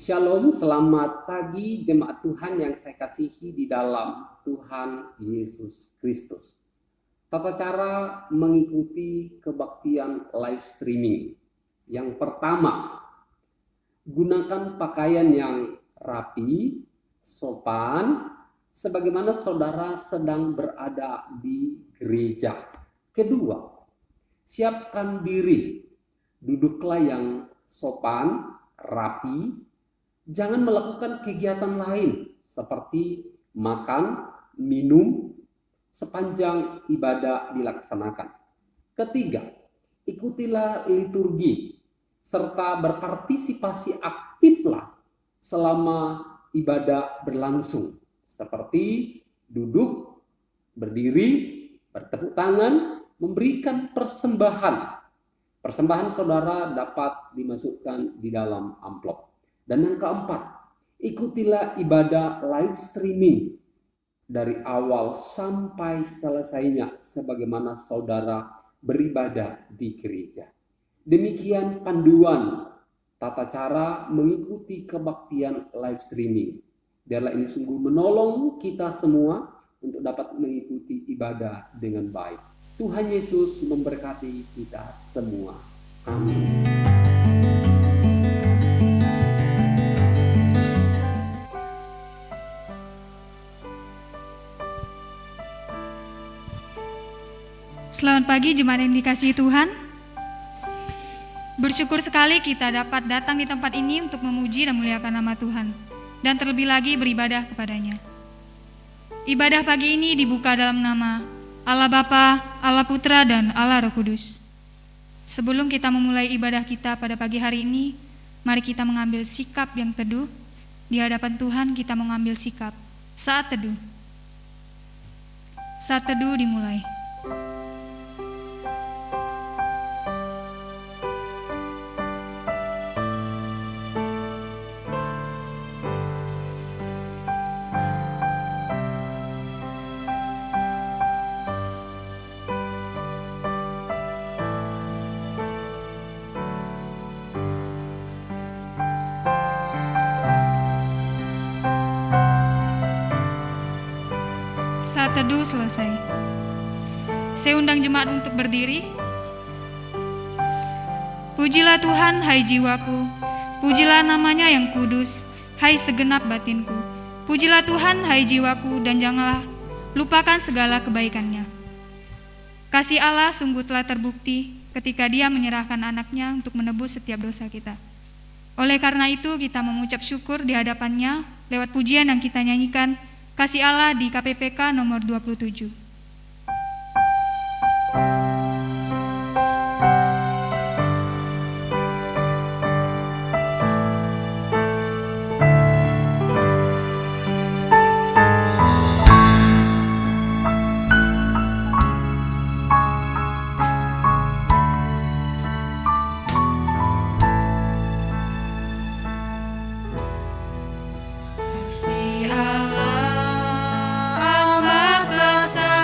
Shalom, selamat pagi jemaat Tuhan yang saya kasihi di dalam Tuhan Yesus Kristus. Tata cara mengikuti kebaktian live streaming. Yang pertama, gunakan pakaian yang rapi, sopan, sebagaimana saudara sedang berada di gereja. Kedua, siapkan diri, duduklah yang sopan, rapi. Jangan melakukan kegiatan lain seperti makan, minum sepanjang ibadah dilaksanakan. Ketiga, ikutilah liturgi serta berpartisipasi aktiflah selama ibadah berlangsung, seperti duduk, berdiri, bertepuk tangan, memberikan persembahan. Persembahan saudara dapat dimasukkan di dalam amplop. Dan yang keempat, ikutilah ibadah live streaming dari awal sampai selesainya sebagaimana saudara beribadah di gereja. Demikian panduan tata cara mengikuti kebaktian live streaming. Biarlah ini sungguh menolong kita semua untuk dapat mengikuti ibadah dengan baik. Tuhan Yesus memberkati kita semua. Amin. Selamat pagi jemaat yang dikasihi Tuhan. Bersyukur sekali kita dapat datang di tempat ini untuk memuji dan memuliakan nama Tuhan, dan terlebih lagi beribadah kepadanya. Ibadah pagi ini dibuka dalam nama Allah Bapa, Allah Putra, dan Allah Roh Kudus. Sebelum kita memulai ibadah kita pada pagi hari ini, mari kita mengambil sikap yang teduh. Di hadapan Tuhan kita mengambil sikap saat teduh. Saat teduh dimulai. Saat teduh selesai. Saya undang jemaat untuk berdiri. Pujilah Tuhan, hai jiwaku. Pujilah namanya yang kudus, hai segenap batinku. Pujilah Tuhan, hai jiwaku, dan janganlah lupakan segala kebaikannya. Kasih Allah sungguh telah terbukti ketika Dia menyerahkan anaknya untuk menebus setiap dosa kita. Oleh karena itu kita mengucap syukur di hadapannya lewat pujian yang kita nyanyikan, Kasih Allah di KPPK nomor 27. Kasih Allah amat besar.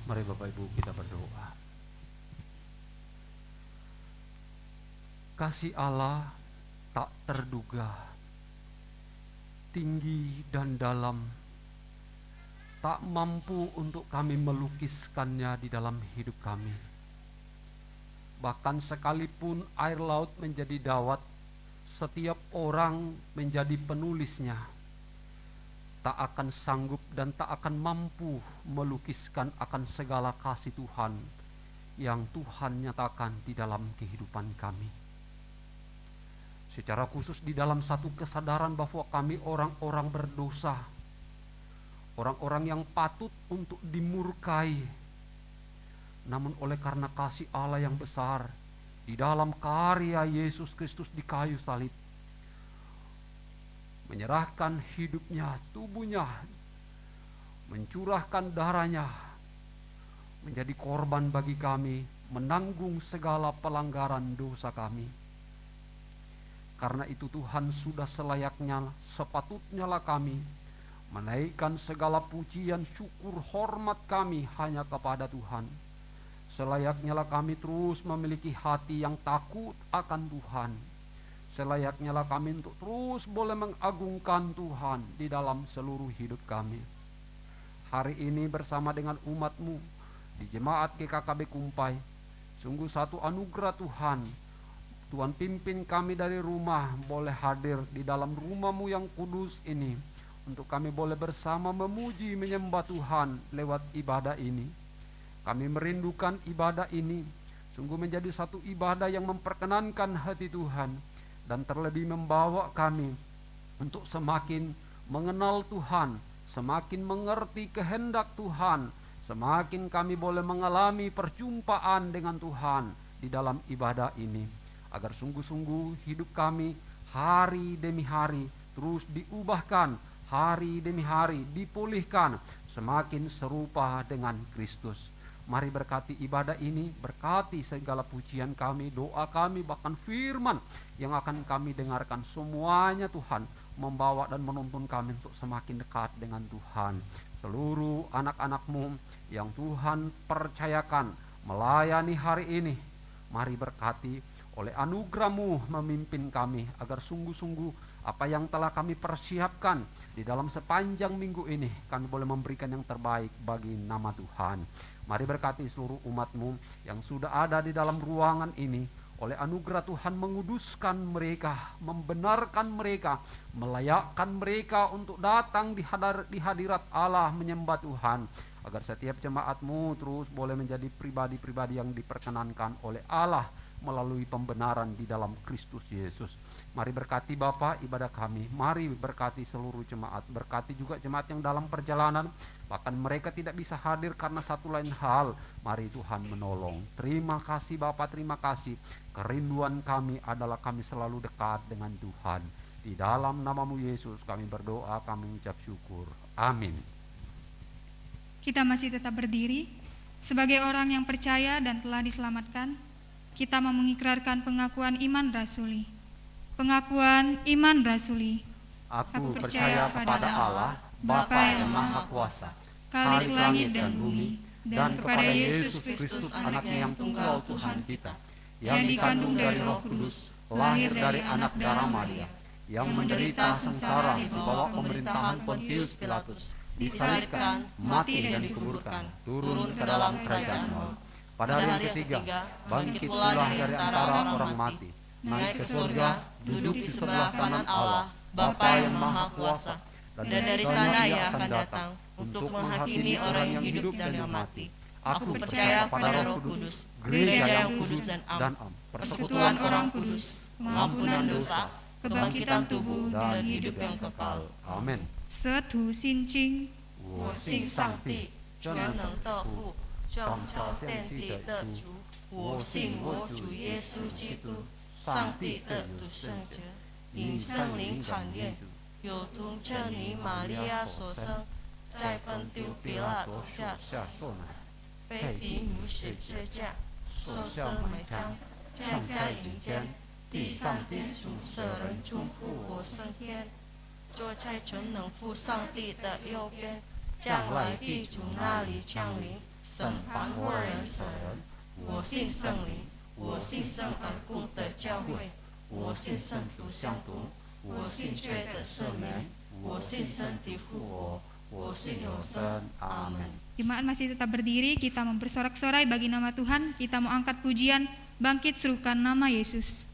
Mari Bapak Ibu kita berdoa. Kasih Allah tak terduga, tinggi dan dalam, tak mampu untuk kami melukiskannya di dalam hidup kami. Bahkan sekalipun air laut menjadi dawat, setiap orang menjadi penulisnya, tak akan sanggup dan tak akan mampu melukiskan akan segala kasih Tuhan yang Tuhan nyatakan di dalam kehidupan kami. Secara khusus di dalam satu kesadaran bahwa kami orang-orang berdosa, orang-orang yang patut untuk dimurkai, namun oleh karena kasih Allah yang besar di dalam karya Yesus Kristus di kayu salib, menyerahkan hidupnya, tubuhnya, mencurahkan darahnya, menjadi korban bagi kami, menanggung segala pelanggaran dosa kami. Karena itu Tuhan sudah selayaknya, sepatutnya lah kami menaikkan segala pujian, syukur, hormat kami hanya kepada Tuhan. Selayaknya lah kami terus memiliki hati yang takut akan Tuhan. Selayaknya lah kami untuk terus boleh mengagungkan Tuhan di dalam seluruh hidup kami. Hari ini bersama dengan umat-Mu di Jemaat GKKB Kumpai, sungguh satu anugerah Tuhan. Tuhan pimpin kami dari rumah boleh hadir di dalam rumah-Mu yang kudus ini, untuk kami boleh bersama memuji menyembah Tuhan lewat ibadah ini. Kami merindukan ibadah ini sungguh menjadi satu ibadah yang memperkenankan hati Tuhan, dan terlebih membawa kami untuk semakin mengenal Tuhan, semakin mengerti kehendak Tuhan, semakin kami boleh mengalami perjumpaan dengan Tuhan di dalam ibadah ini. Agar sungguh-sungguh hidup kami hari demi hari terus diubahkan, hari demi hari dipulihkan, semakin serupa dengan Kristus. Mari berkati ibadah ini, berkati segala pujian kami, doa kami, bahkan firman yang akan kami dengarkan. Semuanya Tuhan membawa dan menuntun kami untuk semakin dekat dengan Tuhan. Seluruh anak-anak-Mu yang Tuhan percayakan melayani hari ini, mari berkati oleh anugerah-Mu memimpin kami, agar sungguh-sungguh apa yang telah kami persiapkan di dalam sepanjang minggu ini, kami boleh memberikan yang terbaik bagi nama Tuhan. Mari berkati seluruh umat-Mu yang sudah ada di dalam ruangan ini, oleh anugerah Tuhan menguduskan mereka, membenarkan mereka, melayakkan mereka untuk datang di hadirat Allah menyembah Tuhan, agar setiap jemaat-Mu terus boleh menjadi pribadi-pribadi yang diperkenankan oleh Allah melalui pembenaran di dalam Kristus Yesus. Mari berkati Bapa ibadah kami, mari berkati seluruh jemaat, berkati juga jemaat yang dalam perjalanan, bahkan mereka tidak bisa hadir karena satu lain hal. Mari Tuhan menolong. Terima kasih Bapa, terima kasih. Kerinduan kami adalah kami selalu dekat dengan Tuhan. Di dalam nama-Mu Yesus kami berdoa, kami mengucap syukur. Amin. Kita masih tetap berdiri sebagai orang yang percaya dan telah diselamatkan. Kita mau mengikrarkan pengakuan iman rasuli. Pengakuan iman rasuli. Aku percaya kepada Allah, Bapa yang Maha Kuasa, Khalik langit dan bumi, dan kepada Yesus Kristus anaknya yang tunggal Tuhan kita, yang dikandung dari Roh Kudus, lahir dari anak darah Maria, yang menderita sengsara di bawah pemerintahan Pontius Pilatus, disalibkan, mati dan dikuburkan, turun ke dalam kerajaan maut. Pada hari yang ketiga, bangkit pula dari antara orang mati, naik ke surga, duduk di sebelah kanan Allah, Bapa yang Maha Kuasa, dan dari sana Ia akan datang untuk menghakimi orang yang hidup dan yang mati. Aku percaya pada Roh Kudus, gereja yang kudus dan am, persekutuan orang kudus, pengampunan dosa, kebangkitan tubuh dan hidup yang kekal. Amin. Setu Sincing. 我信上帝，全能的父，创造天地的主。我信我主耶稣基督，上帝的独生子，因圣灵感孕，有童真女玛利亚所生，在本丢比拉多下受难，被钉于十字架，受死埋葬，降在阴间，第三天从死人中复活升天，坐在全能父上帝的右边。将来必从那里降临，审判恶人神。我信圣灵，我信生而共的教会，我信圣徒相同，我信罪的赦免，我信身体复活，我信永生。阿门。Jemaat masih tetap berdiri, kita mempersorak-sorai bagi nama Tuhan, kita mau angkat pujian, bangkit serukan nama Yesus.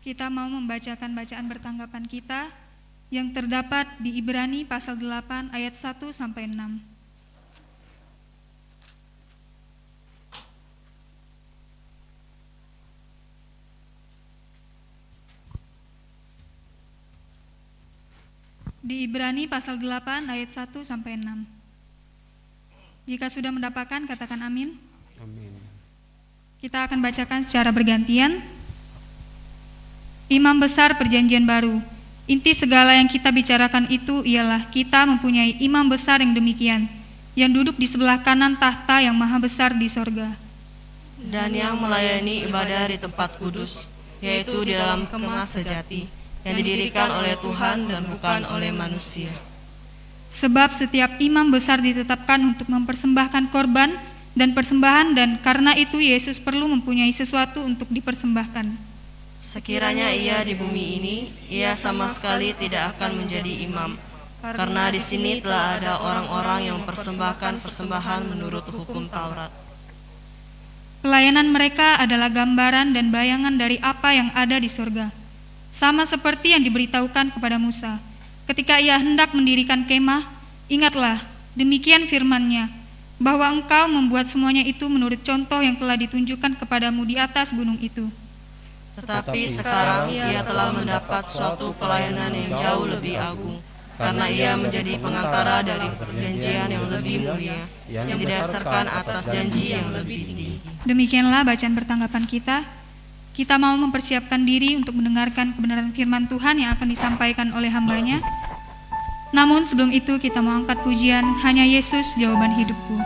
Kita mau membacakan bacaan bertanggapan kita yang terdapat di Ibrani pasal 8 ayat 1 sampai 6. Di Ibrani pasal 8 ayat 1 sampai 6. Jika sudah mendapatkan, katakan amin. Amin. Kita akan bacakan secara bergantian. Imam besar perjanjian baru. Inti segala yang kita bicarakan itu ialah kita mempunyai imam besar yang demikian, yang duduk di sebelah kanan tahta yang maha besar di sorga, dan yang melayani ibadah di tempat kudus, yaitu di dalam kemah sejati, yang didirikan oleh Tuhan dan bukan oleh manusia. Sebab setiap imam besar ditetapkan untuk mempersembahkan korban dan persembahan, dan karena itu Yesus perlu mempunyai sesuatu untuk dipersembahkan. Sekiranya ia di bumi ini, ia sama sekali tidak akan menjadi imam, karena di sini telah ada orang-orang yang mempersembahkan persembahan menurut hukum Taurat. Pelayanan mereka adalah gambaran dan bayangan dari apa yang ada di sorga, sama seperti yang diberitahukan kepada Musa. Ketika ia hendak mendirikan kemah, ingatlah, demikian firman-Nya, bahwa engkau membuat semuanya itu menurut contoh yang telah ditunjukkan kepadamu di atas gunung itu. Tetapi sekarang ia telah mendapat suatu pelayanan yang jauh lebih agung, karena ia menjadi pengantara dari perjanjian yang lebih mulia, yang didasarkan atas janji yang lebih tinggi. Demikianlah bacaan pertanggapan kita. Kita mau mempersiapkan diri untuk mendengarkan kebenaran firman Tuhan yang akan disampaikan oleh hamba-Nya. Namun sebelum itu kita mau angkat pujian Hanya Yesus Jawaban Hidupku.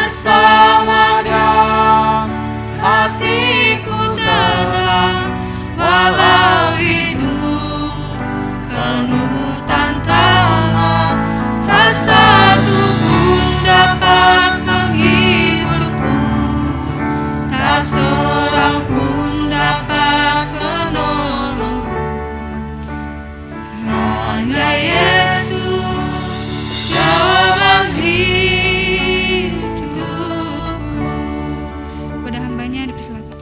bersamanya, hatiku tenang, walau hidup penuh tantangan, tak satu pun dapat menghiburku, tak seorang pun dapat menolong. Hanya Yesus jalan hidupku. Kepada hambanya dipersilakan.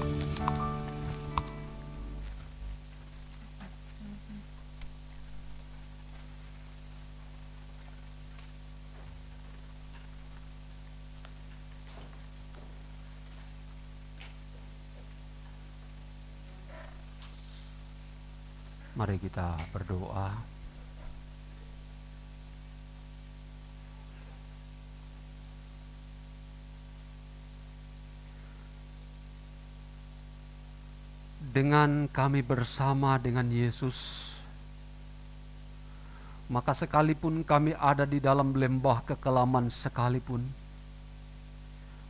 Mari kita berdoa. Dengan kami bersama dengan Yesus, maka sekalipun kami ada di dalam lembah kekelaman sekalipun,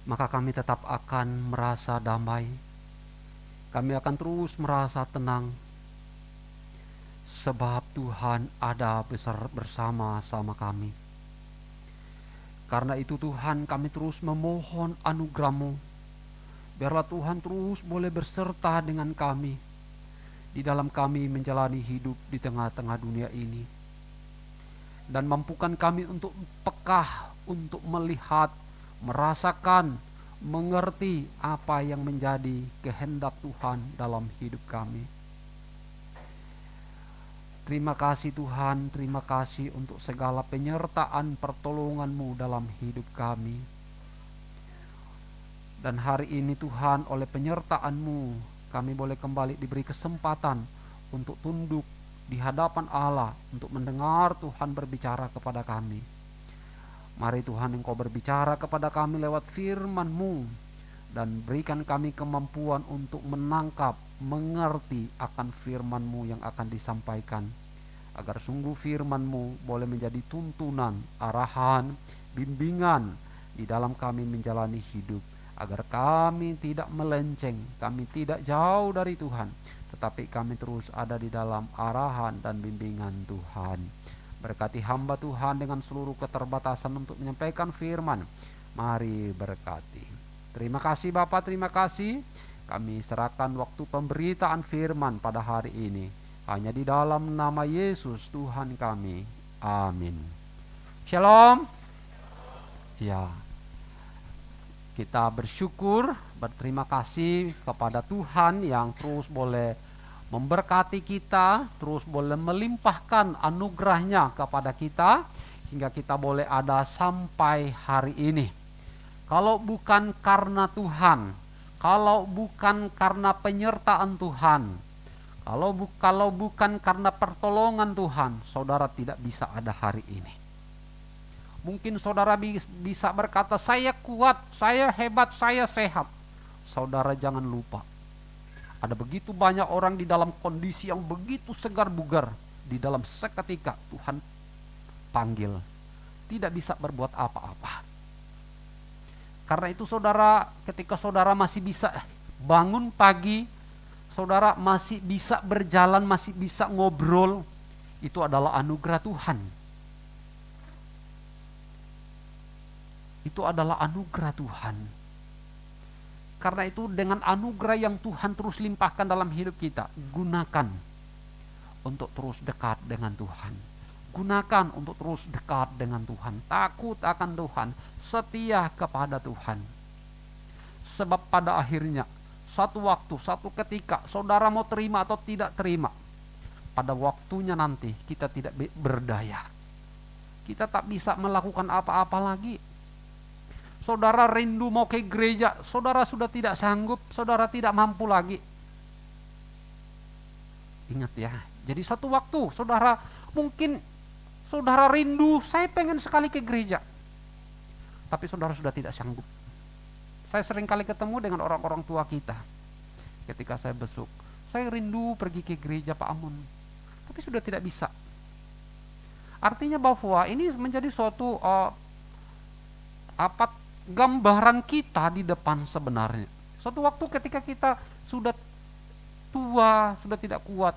maka kami tetap akan merasa damai. Kami akan terus merasa tenang, sebab Tuhan ada bersama-sama kami. Karena itu Tuhan, kami terus memohon anugerah-Mu. Biarlah Tuhan terus boleh berserta dengan kami di dalam kami menjalani hidup di tengah-tengah dunia ini. Dan mampukan kami untuk pekah, untuk melihat, merasakan, mengerti apa yang menjadi kehendak Tuhan dalam hidup kami. Terima kasih Tuhan, terima kasih untuk segala penyertaan pertolongan-Mu dalam hidup kami. Dan hari ini Tuhan, oleh penyertaan-Mu, kami boleh kembali diberi kesempatan untuk tunduk di hadapan Allah, untuk mendengar Tuhan berbicara kepada kami. Mari Tuhan, Engkau berbicara kepada kami lewat firman-Mu, dan berikan kami kemampuan untuk menangkap, mengerti akan firman-Mu yang akan disampaikan, agar sungguh firman-Mu boleh menjadi tuntunan, arahan, bimbingan di dalam kami menjalani hidup, agar kami tidak melenceng, kami tidak jauh dari Tuhan, tetapi kami terus ada di dalam arahan dan bimbingan Tuhan. Berkati hamba Tuhan dengan seluruh keterbatasan untuk menyampaikan firman. Mari berkati. Terima kasih Bapa, terima kasih. Kami serahkan waktu pemberitaan firman pada hari ini hanya di dalam nama Yesus Tuhan kami. Amin. Shalom. Ya, kita bersyukur, berterima kasih kepada Tuhan yang terus boleh memberkati kita, terus boleh melimpahkan anugerahnya kepada kita, hingga kita boleh ada sampai hari ini. Kalau bukan karena Tuhan, kalau bukan karena penyertaan Tuhan, kalau bukan karena pertolongan Tuhan, saudara tidak bisa ada hari ini. Mungkin saudara bisa berkata, saya kuat, saya hebat, saya sehat. Saudara jangan lupa, ada begitu banyak orang di dalam kondisi yang begitu segar bugar, di dalam seketika Tuhan panggil, tidak bisa berbuat apa-apa. Karena itu saudara, ketika saudara masih bisa bangun pagi, saudara masih bisa berjalan, masih bisa ngobrol, itu adalah anugerah Tuhan. Itu adalah anugerah Tuhan. Karena itu dengan anugerah yang Tuhan terus limpahkan dalam hidup kita, gunakan untuk terus dekat dengan Tuhan. Gunakan untuk terus dekat dengan Tuhan, takut akan Tuhan, setia kepada Tuhan. Sebab pada akhirnya, satu waktu, satu ketika, saudara mau terima atau tidak terima, pada waktunya nanti kita tidak berdaya. Kita tak bisa melakukan apa-apa lagi. Saudara rindu mau ke gereja, saudara sudah tidak sanggup, saudara tidak mampu lagi. Ingat ya, jadi satu waktu saudara mungkin saudara rindu, saya pengen sekali ke gereja, tapi saudara sudah tidak sanggup. Saya sering kali ketemu dengan orang-orang tua kita ketika saya besuk, saya rindu pergi ke gereja Pak Amun, tapi sudah tidak bisa. Artinya bahwa ini menjadi suatu gambaran kita di depan sebenarnya. Suatu waktu ketika kita sudah tua, sudah tidak kuat,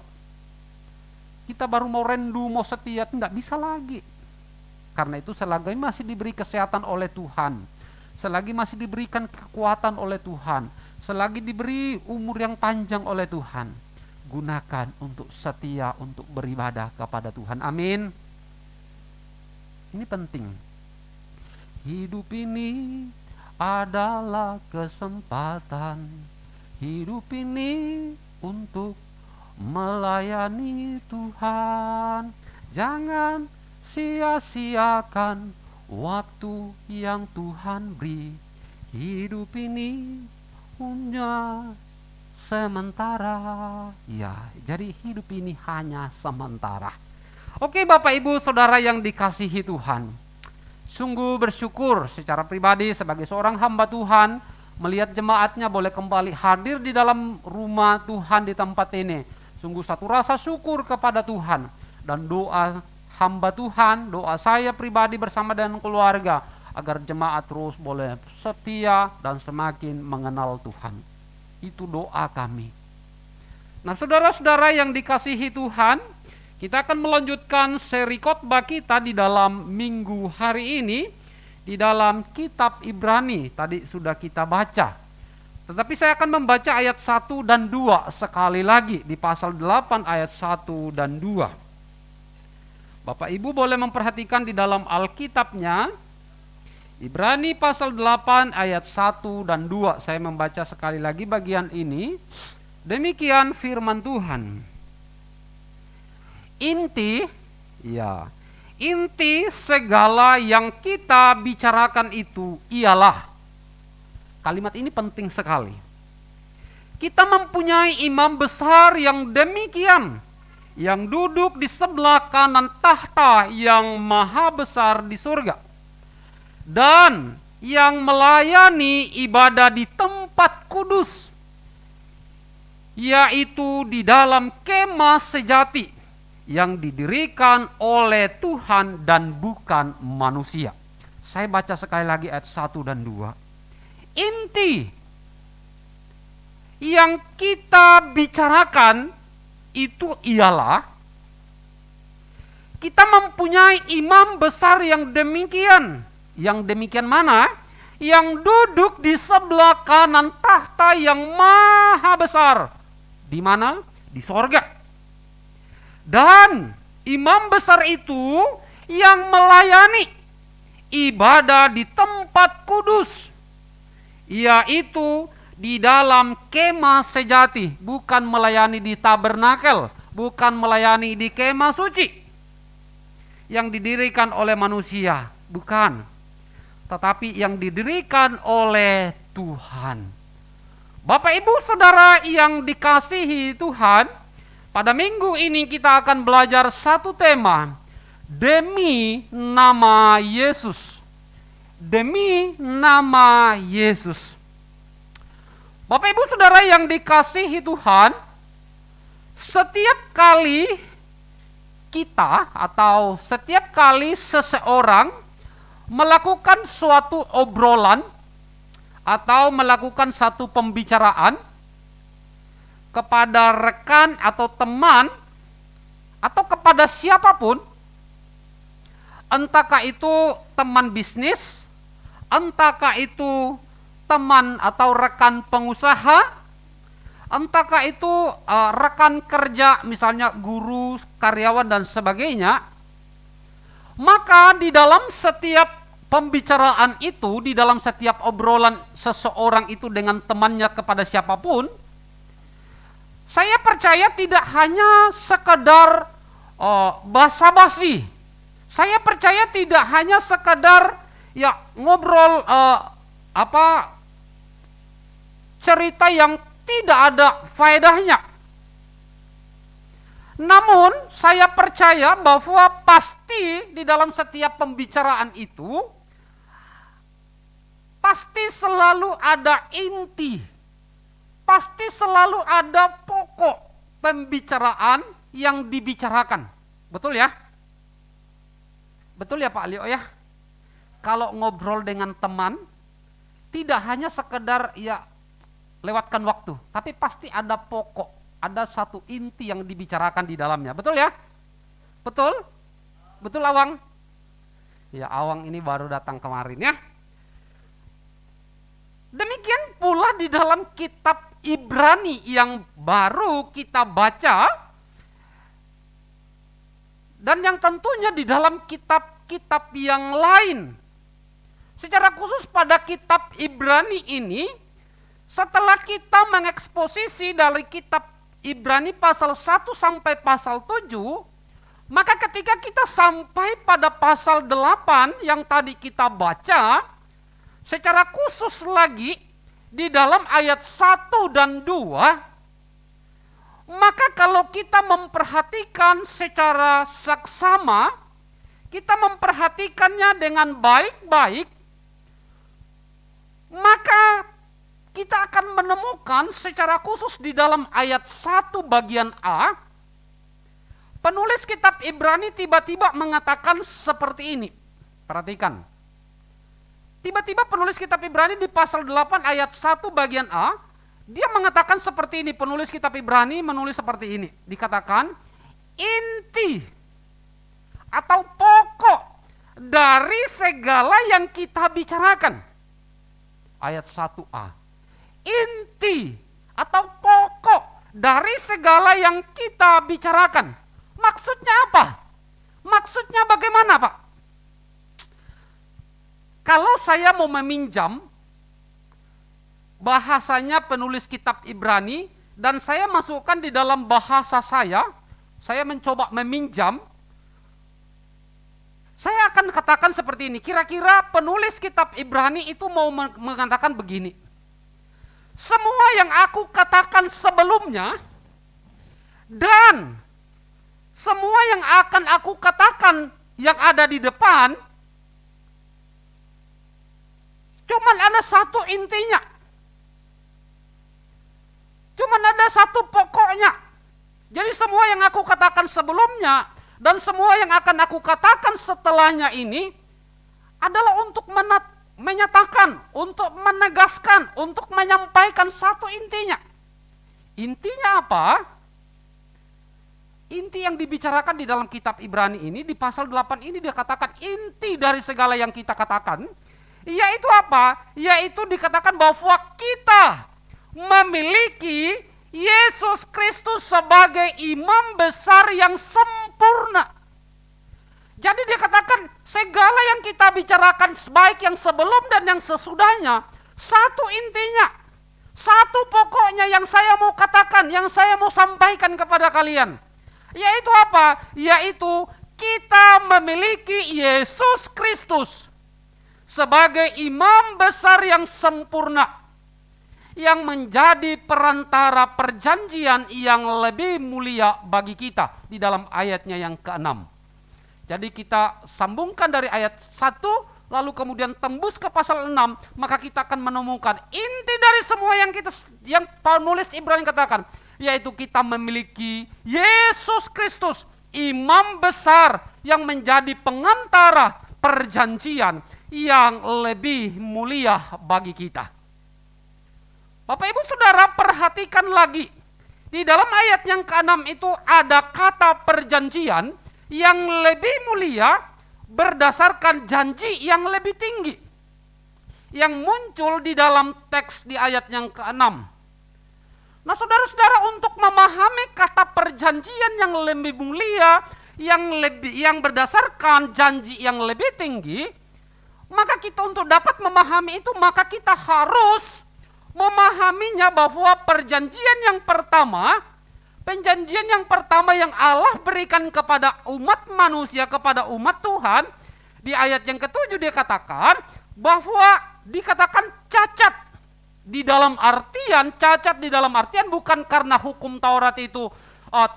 kita baru mau rendu, mau setia, nggak bisa lagi. Karena itu selagi masih diberi kesehatan oleh Tuhan, selagi masih diberikan kekuatan oleh Tuhan, selagi diberi umur yang panjang oleh Tuhan, gunakan untuk setia, untuk beribadah kepada Tuhan. Amin. Ini penting. Hidup ini adalah kesempatan, hidup ini untuk melayani Tuhan. Jangan sia-siakan waktu yang Tuhan beri. Hidup ini punya sementara. Ya, jadi hidup ini hanya sementara. Oke, Bapak Ibu Saudara yang dikasihi Tuhan, sungguh bersyukur secara pribadi sebagai seorang hamba Tuhan melihat jemaatnya boleh kembali hadir di dalam rumah Tuhan di tempat ini. Sungguh satu rasa syukur kepada Tuhan, dan doa hamba Tuhan, doa saya pribadi bersama dengan keluarga agar jemaat terus boleh setia dan semakin mengenal Tuhan. Itu doa kami. Nah, saudara-saudara yang dikasihi Tuhan, kita akan melanjutkan seri khotbah kita di dalam minggu hari ini di dalam kitab Ibrani. Tadi sudah kita baca. Tetapi saya akan membaca ayat 1 dan 2 sekali lagi di pasal 8 ayat 1 dan 2. Bapak Ibu boleh memperhatikan di dalam Alkitabnya, Ibrani pasal 8 ayat 1 dan 2. Saya membaca sekali lagi bagian ini. Demikian firman Tuhan. Inti segala yang kita bicarakan itu ialah, kalimat ini penting sekali, kita mempunyai imam besar yang demikian, yang duduk di sebelah kanan tahta yang maha besar di surga, dan yang melayani ibadah di tempat kudus, yaitu di dalam kemah sejati yang didirikan oleh Tuhan dan bukan manusia. Saya baca sekali lagi ayat 1 dan 2. Inti yang kita bicarakan itu ialah, kita mempunyai imam besar yang demikian. Yang demikian mana? Yang duduk di sebelah kanan tahta yang maha besar. Di mana? Di sorga. Dan imam besar itu yang melayani ibadah di tempat kudus, yaitu di dalam kemah sejati, bukan melayani di tabernakel, bukan melayani di kemah suci yang didirikan oleh manusia, bukan, tetapi yang didirikan oleh Tuhan. Bapak Ibu Saudara yang dikasihi Tuhan, pada minggu ini kita akan belajar satu tema, demi nama Yesus. Demi nama Yesus. Bapak Ibu Saudara yang dikasihi Tuhan, setiap kali kita atau setiap kali seseorang melakukan suatu obrolan atau melakukan satu pembicaraan kepada rekan atau teman atau kepada siapapun, entahkah itu teman bisnis, entahkah itu teman atau rekan pengusaha, entahkah itu rekan kerja, misalnya guru, karyawan dan sebagainya, maka di dalam setiap pembicaraan itu, di dalam setiap obrolan seseorang itu dengan temannya kepada siapapun, saya percaya tidak hanya sekedar basa-basi. Saya percaya tidak hanya sekedar ya ngobrol cerita yang tidak ada faedahnya. Namun saya percaya bahwa pasti di dalam setiap pembicaraan itu pasti selalu ada inti. Pasti selalu ada pokok pembicaraan yang dibicarakan. Betul ya? Betul ya Pak Leo ya? Kalau ngobrol dengan teman, tidak hanya sekedar ya lewatkan waktu, tapi pasti ada pokok, ada satu inti yang dibicarakan di dalamnya. Betul ya? Betul? Betul Awang? Ya, Awang ini baru datang kemarin ya. Demikian pula di dalam kitab Ibrani yang baru kita baca, dan yang tentunya di dalam kitab-kitab yang lain. Secara khusus pada kitab Ibrani ini, setelah kita mengeksposisi dari kitab Ibrani pasal 1 sampai pasal 7, maka ketika kita sampai pada pasal 8 yang tadi kita baca, secara khusus lagi di dalam ayat 1 dan 2, maka kalau kita memperhatikan secara saksama, kita memperhatikannya dengan baik-baik, maka kita akan menemukan secara khusus di dalam ayat 1 bagian A, penulis kitab Ibrani tiba-tiba mengatakan seperti ini. Perhatikan. Tiba-tiba penulis kitab Ibrani di pasal 8 ayat 1 bagian A, dia mengatakan seperti ini, penulis kitab Ibrani menulis seperti ini. Dikatakan, inti atau pokok dari segala yang kita bicarakan. Ayat 1a. Inti atau pokok dari segala yang kita bicarakan. Maksudnya apa? Maksudnya bagaimana, Pak? Kalau saya mau meminjam bahasanya penulis kitab Ibrani dan saya masukkan di dalam bahasa saya mencoba meminjam, saya akan katakan seperti ini. Kira-kira penulis kitab Ibrani itu mau mengatakan begini. Semua yang aku katakan sebelumnya dan semua yang akan aku katakan yang ada di depan, cuman ada satu intinya. Cuman ada satu pokoknya. Jadi semua yang aku katakan sebelumnya dan semua yang akan aku katakan setelahnya ini adalah untuk menyatakan, untuk menegaskan, untuk menyampaikan satu intinya. Intinya apa? Inti yang dibicarakan di dalam kitab Ibrani ini, di pasal 8 ini dia katakan inti dari segala yang kita katakan, yaitu apa? Yaitu dikatakan bahwa kita memiliki Yesus Kristus sebagai imam besar yang sempurna. Jadi dia katakan segala yang kita bicarakan baik yang sebelum dan yang sesudahnya, satu intinya, satu pokoknya yang saya mau katakan, yang saya mau sampaikan kepada kalian. Yaitu apa? Yaitu kita memiliki Yesus Kristus sebagai imam besar yang sempurna, yang menjadi perantara perjanjian yang lebih mulia bagi kita di dalam ayatnya yang ke-6. Jadi kita sambungkan dari ayat 1 lalu kemudian tembus ke pasal 6, maka kita akan menemukan inti dari semua yang penulis Ibrani katakan, yaitu kita memiliki Yesus Kristus, imam besar yang menjadi pengantara perjanjian yang lebih mulia bagi kita. Bapak Ibu Saudara, perhatikan lagi. Di dalam ayat yang ke-6 itu ada kata perjanjian yang lebih mulia berdasarkan janji yang lebih tinggi, yang muncul di dalam teks di ayat yang ke-6. Nah saudara-saudara, untuk memahami kata perjanjian yang lebih mulia, yang berdasarkan janji yang lebih tinggi, maka kita untuk dapat memahami itu, maka kita harus memahaminya bahwa perjanjian yang pertama yang Allah berikan kepada umat manusia, kepada umat Tuhan, di ayat yang ke-7 dia katakan bahwa dikatakan cacat di dalam artian bukan karena hukum Taurat itu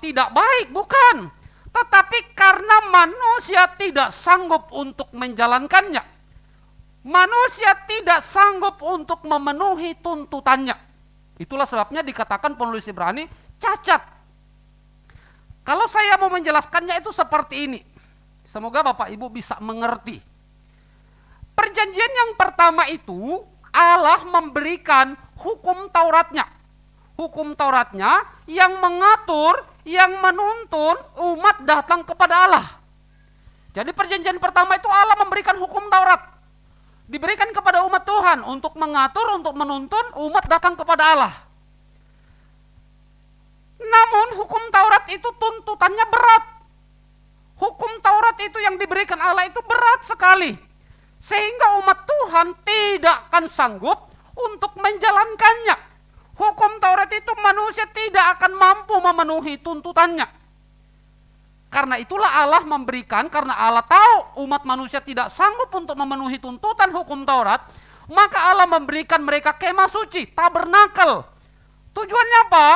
tidak baik, bukan, tetapi karena manusia tidak sanggup untuk menjalankannya. Manusia tidak sanggup untuk memenuhi tuntutannya. Itulah sebabnya dikatakan penulis Ibrani cacat. Kalau saya mau menjelaskannya itu seperti ini. Semoga Bapak Ibu bisa mengerti. Perjanjian yang pertama itu Allah memberikan hukum Tauratnya. Hukum Tauratnya yang mengatur, yang menuntun umat datang kepada Allah. Jadi perjanjian pertama itu Allah memberikan hukum Taurat. Diberikan kepada umat Tuhan untuk mengatur, untuk menuntun umat datang kepada Allah. Namun hukum Taurat itu tuntutannya berat. Hukum Taurat itu yang diberikan Allah itu berat sekali. Sehingga umat Tuhan tidak akan sanggup untuk menjalankannya. Hukum Taurat itu manusia tidak akan mampu memenuhi tuntutannya. Karena itulah Allah memberikan, karena Allah tahu umat manusia tidak sanggup untuk memenuhi tuntutan hukum Taurat, maka Allah memberikan mereka kemah suci, tabernakel. Tujuannya apa?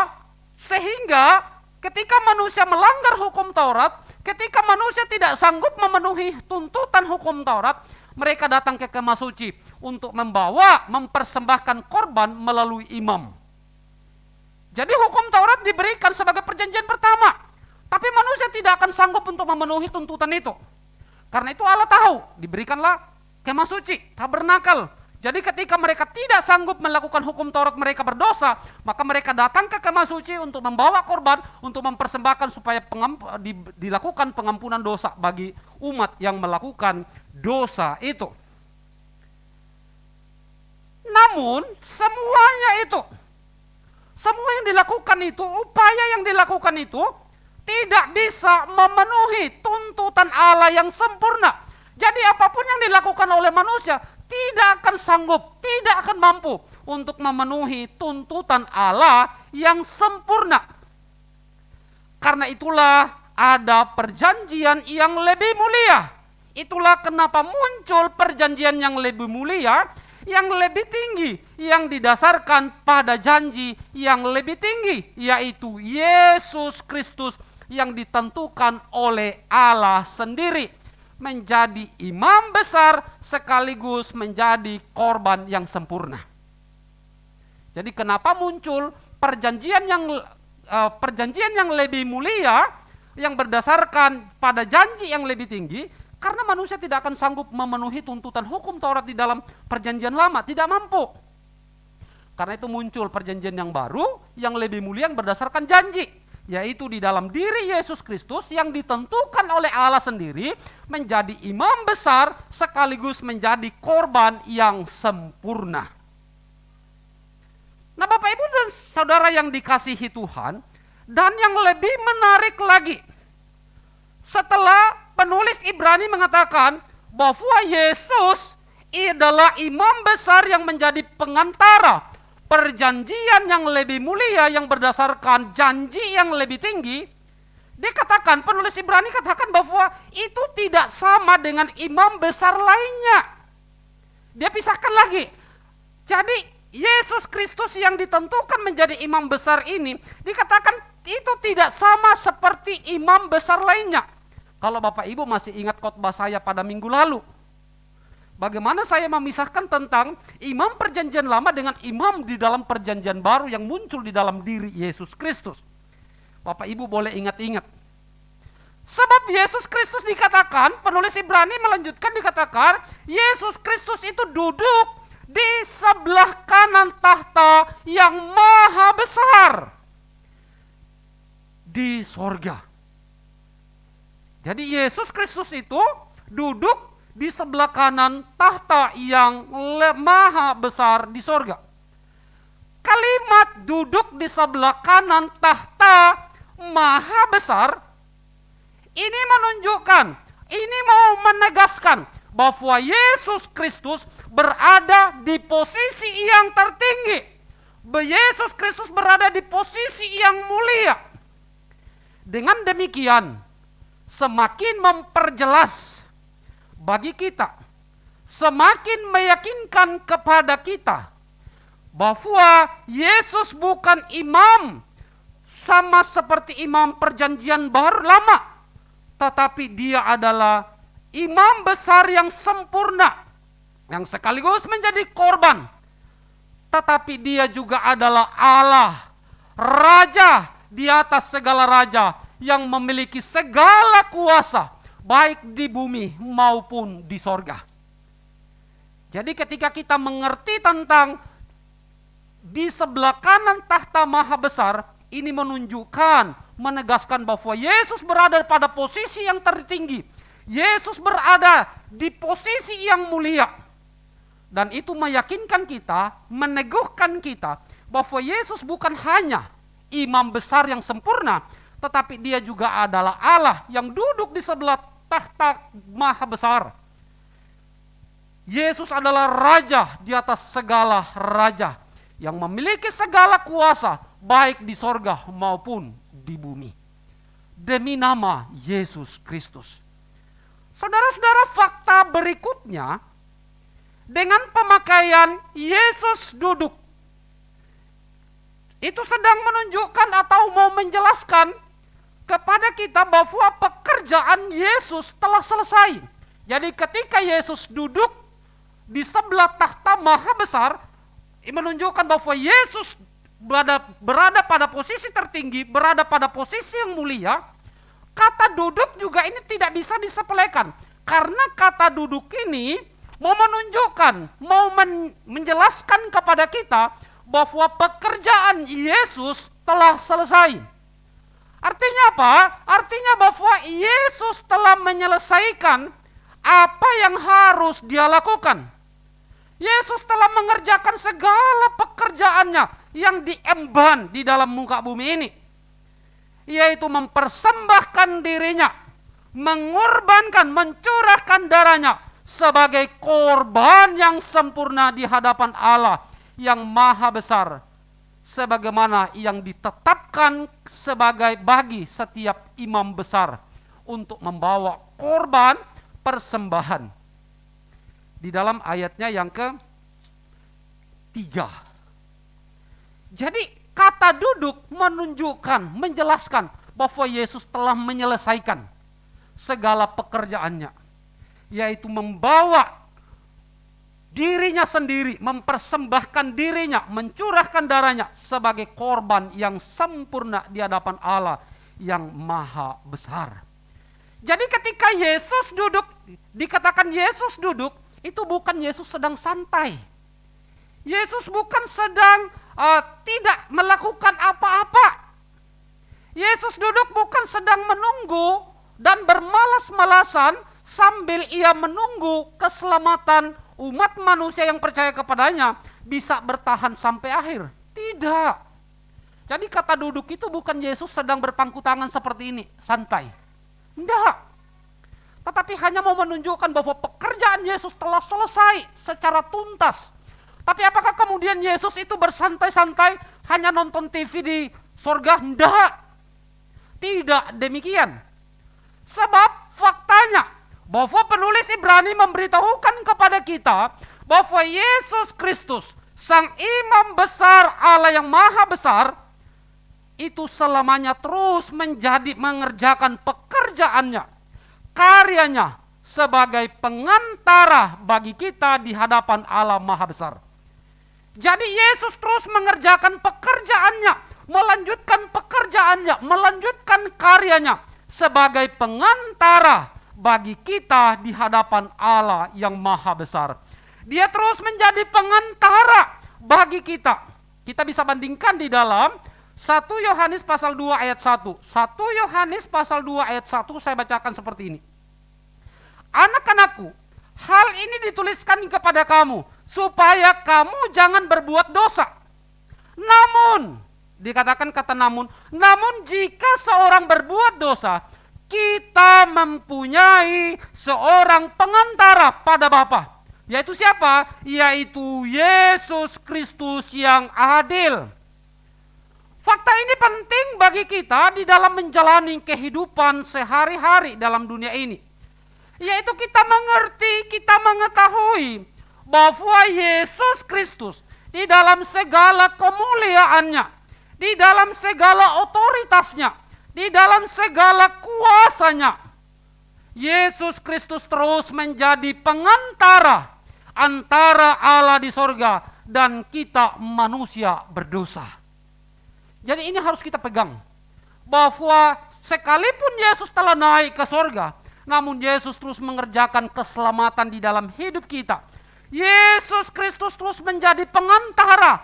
Sehingga ketika manusia melanggar hukum Taurat, ketika manusia tidak sanggup memenuhi tuntutan hukum Taurat, mereka datang ke kemah suci untuk mempersembahkan korban melalui imam. Jadi hukum Taurat diberikan sebagai perjanjian pertama. Tapi manusia tidak akan sanggup untuk memenuhi tuntutan itu. Karena itu Allah tahu, diberikanlah kemah suci, tabernakel. Jadi ketika mereka tidak sanggup melakukan hukum Taurat, mereka berdosa, maka mereka datang ke kemah suci untuk membawa korban, untuk mempersembahkan supaya dilakukan pengampunan dosa bagi umat yang melakukan dosa itu. Namun semuanya itu, semua yang dilakukan itu, upaya yang dilakukan itu, tidak bisa memenuhi tuntutan Allah yang sempurna. Jadi apapun yang dilakukan oleh manusia tidak akan sanggup, tidak akan mampu untuk memenuhi tuntutan Allah yang sempurna. Karena itulah ada perjanjian yang lebih mulia. Itulah kenapa muncul perjanjian yang lebih mulia, yang lebih tinggi, yang didasarkan pada janji yang lebih tinggi, yaitu Yesus Kristus yang ditentukan oleh Allah sendiri menjadi imam besar sekaligus menjadi korban yang sempurna. Jadi kenapa muncul perjanjian yang lebih mulia yang berdasarkan pada janji yang lebih tinggi? Karena manusia tidak akan sanggup memenuhi tuntutan hukum Taurat di dalam perjanjian lama, tidak mampu. Karena itu muncul perjanjian yang baru yang lebih mulia yang berdasarkan janji, yaitu di dalam diri Yesus Kristus yang ditentukan oleh Allah sendiri menjadi imam besar sekaligus menjadi korban yang sempurna. Nah, Bapak Ibu dan Saudara yang dikasihi Tuhan, dan yang lebih menarik lagi, setelah penulis Ibrani mengatakan bahwa Yesus adalah imam besar yang menjadi pengantara perjanjian yang lebih mulia yang berdasarkan janji yang lebih tinggi, dikatakan, penulis Ibrani katakan bahwa itu tidak sama dengan imam besar lainnya. Dia pisahkan lagi. Jadi Yesus Kristus yang ditentukan menjadi imam besar ini dikatakan itu tidak sama seperti imam besar lainnya. Kalau Bapak Ibu masih ingat khotbah saya pada minggu lalu, bagaimana saya memisahkan tentang imam perjanjian lama dengan imam di dalam perjanjian baru yang muncul di dalam diri Yesus Kristus. Bapak Ibu boleh ingat-ingat. Sebab Yesus Kristus dikatakan, penulis Ibrani melanjutkan dikatakan, Yesus Kristus itu duduk di sebelah kanan tahta yang maha besar di sorga. Jadi Yesus Kristus itu duduk di sebelah kanan tahta yang maha besar di sorga. Kalimat duduk di sebelah kanan tahta maha besar ini menunjukkan, ini mau menegaskan bahwa Yesus Kristus berada di posisi yang tertinggi. Yesus Kristus berada di posisi yang mulia. Dengan demikian, semakin memperjelas bagi kita, semakin meyakinkan kepada kita bahwa Yesus bukan imam sama seperti imam perjanjian baru lama, tetapi dia adalah imam besar yang sempurna, yang sekaligus menjadi korban, tetapi dia juga adalah Allah, Raja di atas segala raja, yang memiliki segala kuasa, baik di bumi maupun di sorga. Jadi ketika kita mengerti tentang di sebelah kanan tahta Maha Besar, ini menunjukkan, menegaskan bahwa Yesus berada pada posisi yang tertinggi. Yesus berada di posisi yang mulia. Dan itu meyakinkan kita, meneguhkan kita bahwa Yesus bukan hanya imam besar yang sempurna, tetapi dia juga adalah Allah yang duduk di sebelah tahta Maha Besar. Yesus adalah raja di atas segala raja, yang memiliki segala kuasa baik di sorga maupun di bumi. Demi nama Yesus Kristus. Saudara-saudara, fakta berikutnya, dengan pemakaian Yesus duduk, itu sedang menunjukkan atau mau menjelaskan kepada kita bahwa pekerjaan Yesus telah selesai. Jadi ketika Yesus duduk di sebelah tahta Maha Besar, menunjukkan bahwa Yesus berada pada posisi tertinggi, berada pada posisi yang mulia. Kata duduk juga ini tidak bisa disepelekan, karena kata duduk ini mau menunjukkan, mau menjelaskan kepada kita bahwa pekerjaan Yesus telah selesai. Artinya apa? Artinya bahwa Yesus telah menyelesaikan apa yang harus dia lakukan. Yesus telah mengerjakan segala pekerjaannya yang diemban di dalam muka bumi ini, yaitu mempersembahkan dirinya, mengorbankan, mencurahkan darahnya sebagai korban yang sempurna di hadapan Allah yang Maha Besar, sebagaimana yang ditetapkan sebagai bagi setiap imam besar untuk membawa korban persembahan. Di dalam ayatnya yang ke-3. Jadi kata duduk menunjukkan, menjelaskan bahwa Yesus telah menyelesaikan segala pekerjaannya, yaitu membawa dirinya sendiri, mempersembahkan dirinya, mencurahkan darahnya sebagai korban yang sempurna di hadapan Allah yang Maha Besar. Jadi ketika Yesus duduk, dikatakan Yesus duduk, itu bukan Yesus sedang santai. Yesus bukan sedang tidak melakukan apa-apa. Yesus duduk bukan sedang menunggu dan bermalas-malasan sambil ia menunggu keselamatan umat manusia yang percaya kepadanya bisa bertahan sampai akhir. Tidak. Jadi kata duduk itu bukan Yesus sedang berpangku tangan seperti ini, santai. Tidak. Tetapi hanya mau menunjukkan bahwa pekerjaan Yesus telah selesai secara tuntas. Tapi apakah kemudian Yesus itu bersantai-santai hanya nonton TV di sorga? Tidak. Tidak demikian. Sebab faktanya bahwa penulis Ibrani memberitahukan kepada kita bahwa Yesus Kristus, Sang Imam Besar Allah yang Maha Besar, itu selamanya terus mengerjakan pekerjaannya, karyanya sebagai pengantara bagi kita di hadapan Allah Maha Besar. Jadi Yesus terus mengerjakan pekerjaannya, melanjutkan pekerjaannya, melanjutkan karyanya sebagai pengantara bagi kita di hadapan Allah yang Maha Besar. Dia terus menjadi pengantara bagi kita. Kita bisa bandingkan di dalam 1 Yohanes pasal 2 ayat 1. 1 Yohanes pasal 2 ayat 1 saya bacakan seperti ini. Anak-anakku, hal ini dituliskan kepada kamu supaya kamu jangan berbuat dosa. Namun, dikatakan kata namun jika seorang berbuat dosa, kita mempunyai seorang pengantara pada Bapa. Yaitu siapa? Yaitu Yesus Kristus yang adil. Fakta ini penting bagi kita di dalam menjalani kehidupan sehari-hari dalam dunia ini. Yaitu kita mengerti, kita mengetahui bahwa Yesus Kristus di dalam segala kemuliaannya, di dalam segala otoritasnya, di dalam segala kuasanya, Yesus Kristus terus menjadi pengantara antara Allah di sorga dan kita manusia berdosa. Jadi ini harus kita pegang, bahwa sekalipun Yesus telah naik ke sorga, namun Yesus terus mengerjakan keselamatan di dalam hidup kita. Yesus Kristus terus menjadi pengantara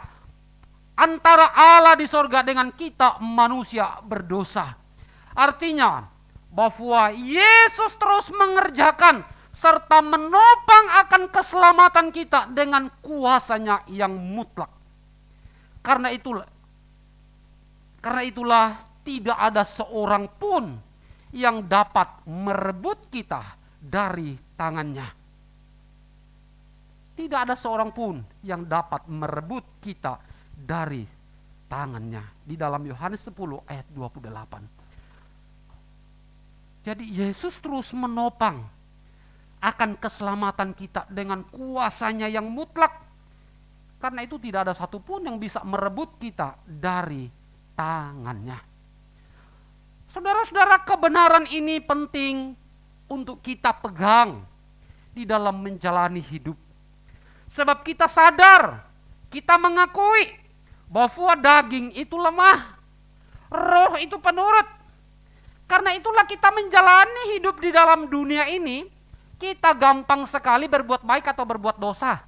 antara Allah di sorga dengan kita manusia berdosa. Artinya bahwa Yesus terus mengerjakan serta menopang akan keselamatan kita dengan kuasa-Nya yang mutlak. Karena itulah tidak ada seorang pun yang dapat merebut kita dari tangan-Nya. Tidak ada seorang pun yang dapat merebut kita dari tangan-Nya. Di dalam Yohanes 10 ayat 28. Jadi Yesus terus menopang akan keselamatan kita dengan kuasa-Nya yang mutlak. Karena itu tidak ada satupun yang bisa merebut kita dari tangan-Nya. Saudara-saudara, kebenaran ini penting untuk kita pegang di dalam menjalani hidup. Sebab kita sadar, kita mengakui bahwa daging itu lemah, roh itu penurut. Karena itulah kita menjalani hidup di dalam dunia ini, kita gampang sekali berbuat baik atau berbuat dosa.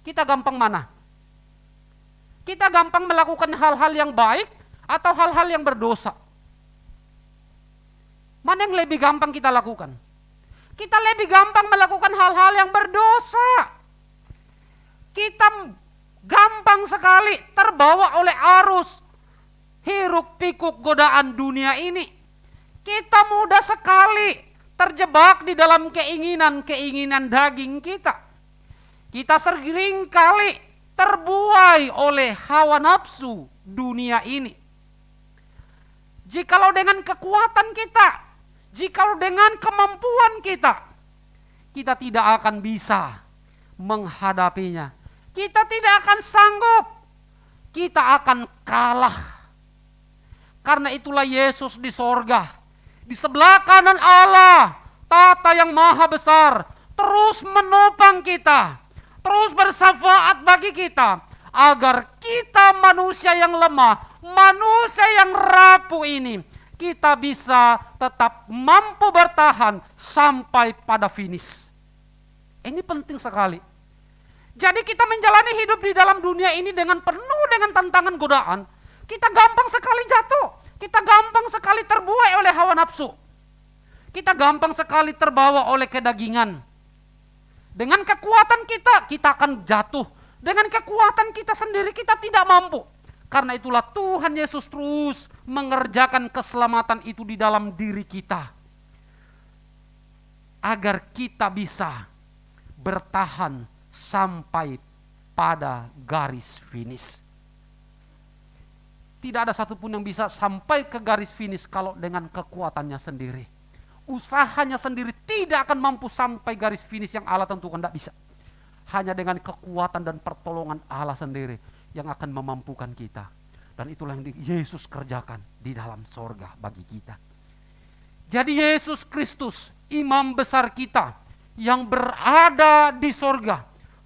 Kita gampang mana? Kita gampang melakukan hal-hal yang baik atau hal-hal yang berdosa. Mana yang lebih gampang kita lakukan? Kita lebih gampang melakukan hal-hal yang berdosa. Kita gampang sekali terbawa oleh arus hiruk pikuk godaan dunia ini. Kita mudah sekali terjebak di dalam keinginan-keinginan daging kita. Kita sering kali terbuai oleh hawa nafsu dunia ini. Jikalau dengan kekuatan kita, jikalau dengan kemampuan kita, kita tidak akan bisa menghadapinya. Kita tidak akan sanggup, kita akan kalah. Karena itulah Yesus di sorga, di sebelah kanan Allah, Tata yang maha besar, terus menopang kita, terus bersyafaat bagi kita, agar kita manusia yang lemah, manusia yang rapuh ini, kita bisa tetap mampu bertahan sampai pada finish. Ini penting sekali. Jadi kita menjalani hidup di dalam dunia ini dengan penuh dengan tantangan godaan. Kita gampang sekali jatuh. Kita gampang sekali terbuai oleh hawa nafsu. Kita gampang sekali terbawa oleh kedagingan. Dengan kekuatan kita akan jatuh. Dengan kekuatan kita sendiri kita tidak mampu. Karena itulah Tuhan Yesus terus mengerjakan keselamatan itu di dalam diri kita. Agar kita bisa bertahan sampai pada garis finish. Tidak ada satupun yang bisa sampai ke garis finish kalau dengan kekuatannya sendiri. Usahanya sendiri tidak akan mampu sampai garis finish yang Allah tentukan, tidak bisa. Hanya dengan kekuatan dan pertolongan Allah sendiri yang akan memampukan kita. Dan itulah yang Yesus kerjakan di dalam sorga bagi kita. Jadi Yesus Kristus, imam besar kita yang berada di sorga,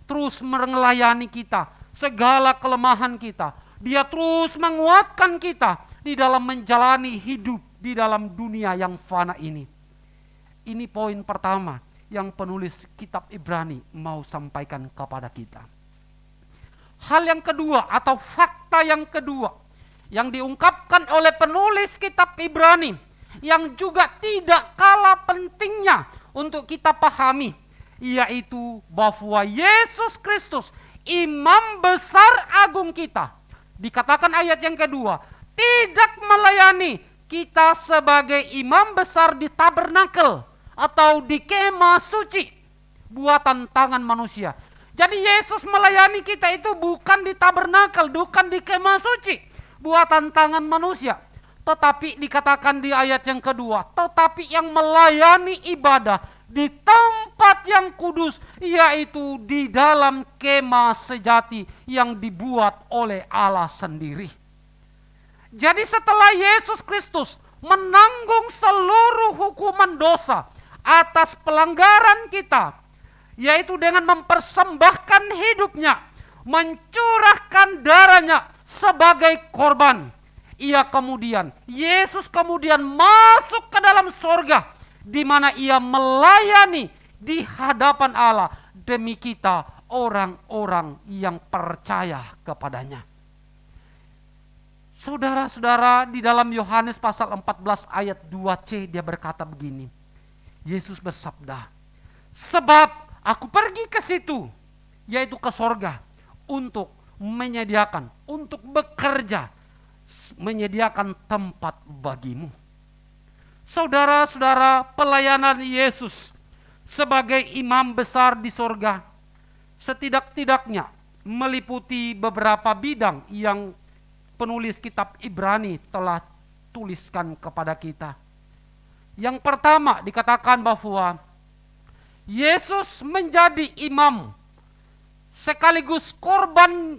terus melayani kita, segala kelemahan kita. Dia terus menguatkan kita di dalam menjalani hidup di dalam dunia yang fana ini. Ini poin pertama yang penulis kitab Ibrani mau sampaikan kepada kita. Hal yang kedua atau fakta yang kedua yang diungkapkan oleh penulis kitab Ibrani yang juga tidak kalah pentingnya untuk kita pahami, yaitu bahwa Yesus Kristus, imam besar agung kita, dikatakan ayat yang kedua, tidak melayani kita sebagai imam besar di tabernakel atau di kemah suci buatan tangan manusia. Jadi Yesus melayani kita itu bukan di tabernakel, bukan di kemah suci buatan tangan manusia. Tetapi dikatakan di ayat yang kedua, tetapi yang melayani ibadah di tempat yang kudus, yaitu di dalam kemah sejati yang dibuat oleh Allah sendiri. Jadi setelah Yesus Kristus menanggung seluruh hukuman dosa atas pelanggaran kita, yaitu dengan mempersembahkan hidupnya, mencurahkan darahnya sebagai korban, Yesus kemudian masuk ke dalam sorga, di mana ia melayani di hadapan Allah demi kita orang-orang yang percaya kepadanya. Saudara-saudara, di dalam Yohanes pasal 14 ayat 2c dia berkata begini. Yesus bersabda, sebab aku pergi ke situ, yaitu ke sorga, untuk menyediakan, untuk bekerja, menyediakan tempat bagimu. Saudara-saudara, pelayanan Yesus sebagai imam besar di sorga setidak-tidaknya meliputi beberapa bidang yang penulis kitab Ibrani telah tuliskan kepada kita. Yang pertama dikatakan bahwa Yesus menjadi imam sekaligus korban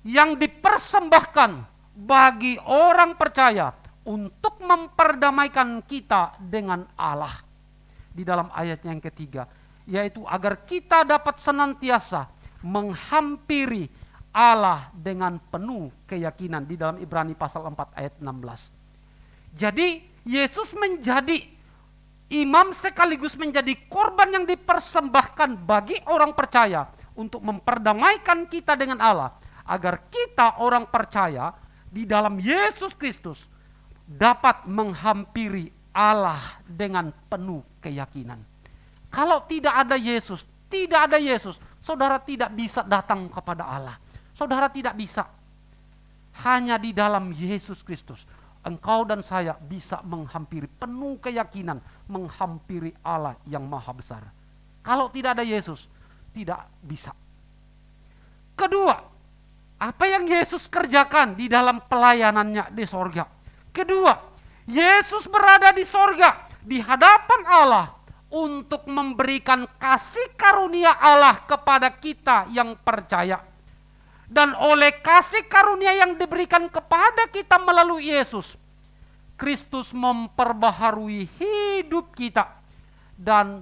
yang dipersembahkan bagi orang percaya untuk memperdamaikan kita dengan Allah. Di dalam ayat yang ketiga, yaitu agar kita dapat senantiasa menghampiri Allah dengan penuh keyakinan, di dalam Ibrani pasal 4 ayat 16. Jadi Yesus menjadi imam sekaligus menjadi korban yang dipersembahkan bagi orang percaya untuk memperdamaikan kita dengan Allah, agar kita orang percaya di dalam Yesus Kristus dapat menghampiri Allah dengan penuh keyakinan. Kalau tidak ada Yesus, saudara tidak bisa datang kepada Allah. Saudara tidak bisa. Hanya di dalam Yesus Kristus engkau dan saya bisa menghampiri penuh keyakinan, menghampiri Allah yang maha besar. Kalau tidak ada Yesus, tidak bisa. Kedua, apa yang Yesus kerjakan di dalam pelayanannya di sorga? Kedua, Yesus berada di sorga, di hadapan Allah, untuk memberikan kasih karunia Allah kepada kita yang percaya. Dan oleh kasih karunia yang diberikan kepada kita melalui Yesus, Kristus memperbaharui hidup kita. Dan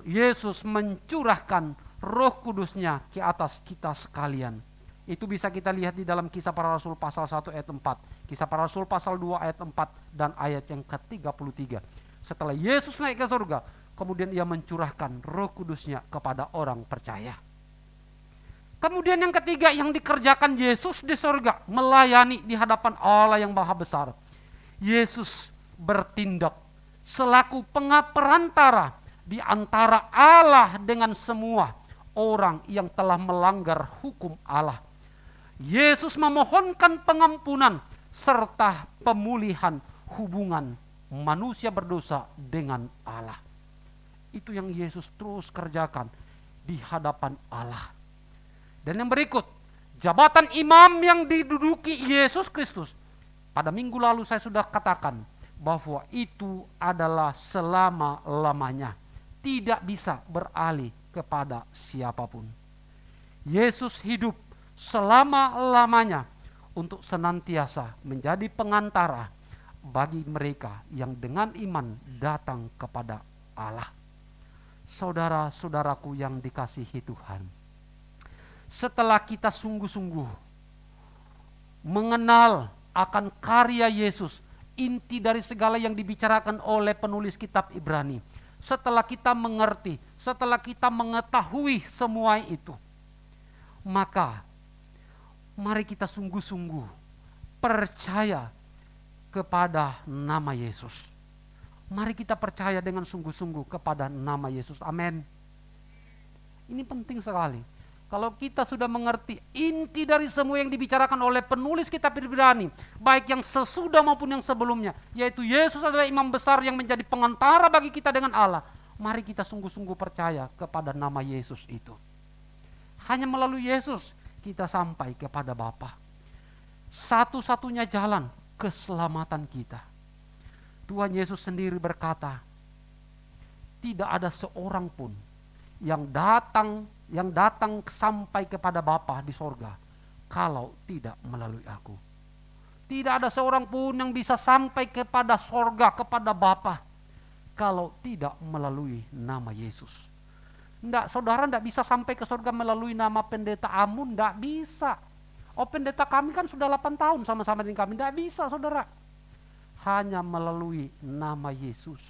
Yesus mencurahkan Roh Kudus-Nya ke atas kita sekalian. Itu bisa kita lihat di dalam Kisah Para Rasul pasal 1 ayat 4. Kisah Para Rasul pasal 2 ayat 4 dan ayat yang ke-33. Setelah Yesus naik ke surga, kemudian ia mencurahkan Roh Kudus-Nya kepada orang percaya. Kemudian yang ketiga yang dikerjakan Yesus di surga, melayani di hadapan Allah yang maha besar. Yesus bertindak selaku pengaperantara di antara Allah dengan semua orang yang telah melanggar hukum Allah. Yesus memohonkan pengampunan serta pemulihan hubungan manusia berdosa dengan Allah. Itu yang Yesus terus kerjakan di hadapan Allah. Dan yang berikut, jabatan imam yang diduduki Yesus Kristus. Pada minggu lalu saya sudah katakan bahwa itu adalah selama-lamanya. Tidak bisa beralih kepada siapapun. Yesus hidup selama-lamanya untuk senantiasa menjadi pengantara bagi mereka yang dengan iman datang kepada Allah. Saudara-saudaraku yang dikasihi Tuhan, setelah kita sungguh-sungguh mengenal akan karya Yesus, inti dari segala yang dibicarakan oleh penulis kitab Ibrani, setelah kita mengerti, setelah kita mengetahui semua itu, maka mari kita sungguh-sungguh percaya kepada nama Yesus. Mari kita percaya dengan sungguh-sungguh kepada nama Yesus. Amin. Ini penting sekali. Kalau kita sudah mengerti inti dari semua yang dibicarakan oleh penulis kitab Ibrani, baik yang sesudah maupun yang sebelumnya, yaitu Yesus adalah imam besar yang menjadi pengantara bagi kita dengan Allah, mari kita sungguh-sungguh percaya kepada nama Yesus itu. Hanya melalui Yesus kita sampai kepada Bapa. Satu-satunya jalan keselamatan kita. Tuhan Yesus sendiri berkata, tidak ada seorang pun yang datang sampai kepada Bapa di sorga kalau tidak melalui aku. Tidak ada seorang pun yang bisa sampai kepada sorga, kepada Bapa kalau tidak melalui nama Yesus. Saudara tidak bisa sampai ke sorga melalui nama pendeta Amun, tidak bisa. Oh, pendeta kami kan sudah 8 tahun sama-sama dengan kami, tidak bisa saudara. Hanya melalui nama Yesus.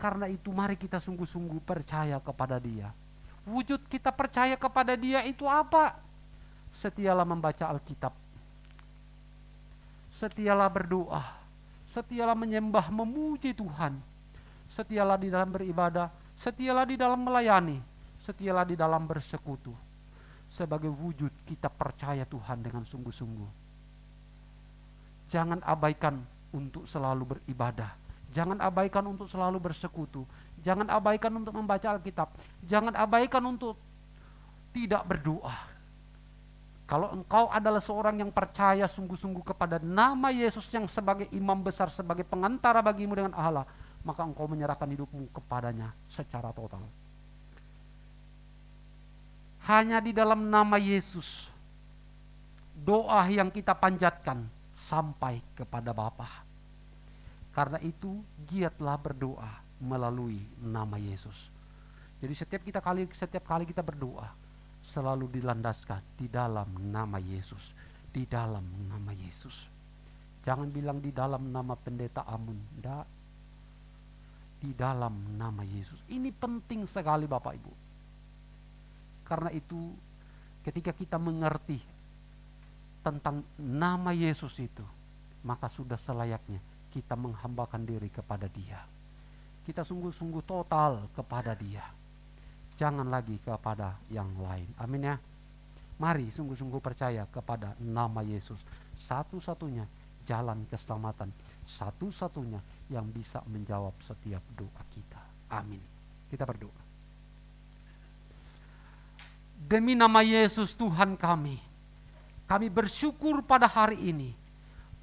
Karena itu mari kita sungguh-sungguh percaya kepada Dia. Wujud kita percaya kepada Dia itu apa? Setialah membaca Alkitab, setialah berdoa, setialah menyembah memuji Tuhan, setialah di dalam beribadah, setialah di dalam melayani, setialah di dalam bersekutu. Sebagai wujud kita percaya Tuhan dengan sungguh-sungguh. Jangan abaikan untuk selalu beribadah. Jangan abaikan untuk selalu bersekutu. Jangan abaikan untuk membaca Alkitab. Jangan abaikan untuk tidak berdoa. Kalau engkau adalah seorang yang percaya sungguh-sungguh kepada nama Yesus yang sebagai imam besar, sebagai pengantara bagimu dengan Allah, maka engkau menyerahkan hidupmu kepadanya secara total. Hanya di dalam nama Yesus, doa yang kita panjatkan sampai kepada Bapa. Karena itu giatlah berdoa melalui nama Yesus. Jadi setiap kali kita berdoa selalu dilandaskan di dalam nama Yesus, di dalam nama Yesus. Jangan bilang di dalam nama pendeta Amun, enggak. Di dalam nama Yesus. Ini penting sekali Bapak Ibu. Karena itu ketika kita mengerti tentang nama Yesus itu, maka sudah selayaknya kita menghambakan diri kepada Dia. Kita sungguh-sungguh total kepada Dia. Jangan lagi kepada yang lain. Amin ya. Mari sungguh-sungguh percaya kepada nama Yesus. Satu-satunya jalan keselamatan. Satu-satunya yang bisa menjawab setiap doa kita. Amin. Kita berdoa. Demi nama Yesus Tuhan kami bersyukur pada hari ini.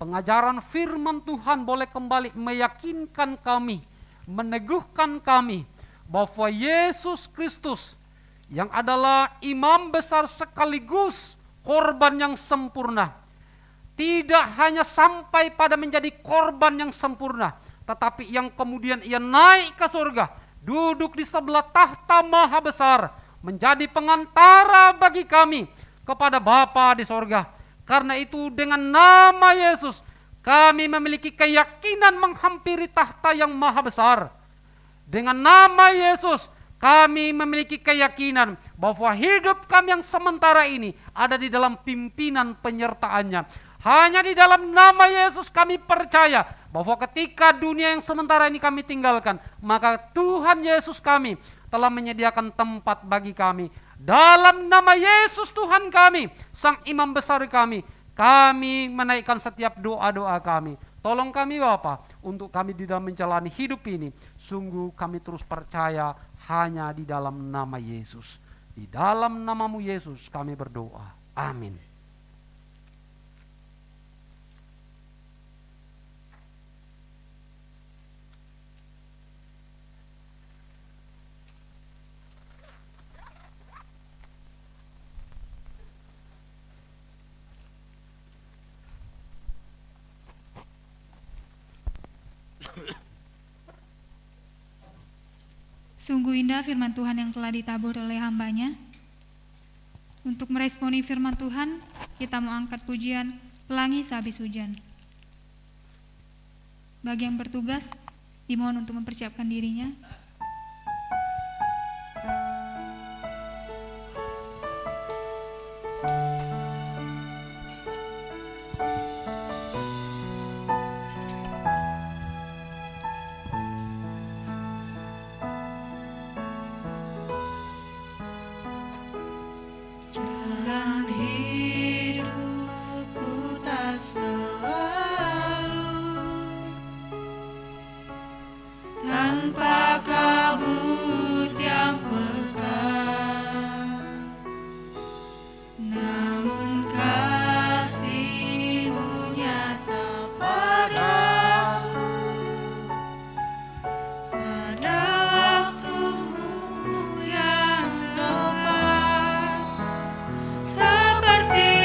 Pengajaran firman Tuhan boleh kembali meyakinkan kami, meneguhkan kami bahwa Yesus Kristus yang adalah imam besar sekaligus korban yang sempurna, tidak hanya sampai pada menjadi korban yang sempurna, tetapi yang kemudian ia naik ke surga, duduk di sebelah tahta Maha Besar, menjadi pengantara bagi kami kepada Bapa di surga. Karena itu dengan nama Yesus kami memiliki keyakinan menghampiri tahta yang maha besar. Dengan nama Yesus kami memiliki keyakinan bahwa hidup kami yang sementara ini ada di dalam pimpinan penyertaannya. Hanya di dalam nama Yesus kami percaya bahwa ketika dunia yang sementara ini kami tinggalkan, maka Tuhan Yesus kami telah menyediakan tempat bagi kami. Dalam nama Yesus Tuhan kami, Sang Imam Besar kami menaikkan setiap doa-doa kami. Tolong kami Bapa, untuk kami di dalam menjalani hidup ini, sungguh kami terus percaya hanya di dalam nama Yesus. Di dalam namamu Yesus kami berdoa. Amin. Sungguh indah firman Tuhan yang telah ditabur oleh hamba-Nya. Untuk meresponi firman Tuhan, kita mau angkat pujian Pelangi Sehabis Hujan. Bagi yang bertugas, dimohon untuk mempersiapkan dirinya. Jalan hidupku tak selalu tanpa kabut yang pekat, namun kasih-Mu nyata padaku pada waktu-Mu yang tepat. Seperti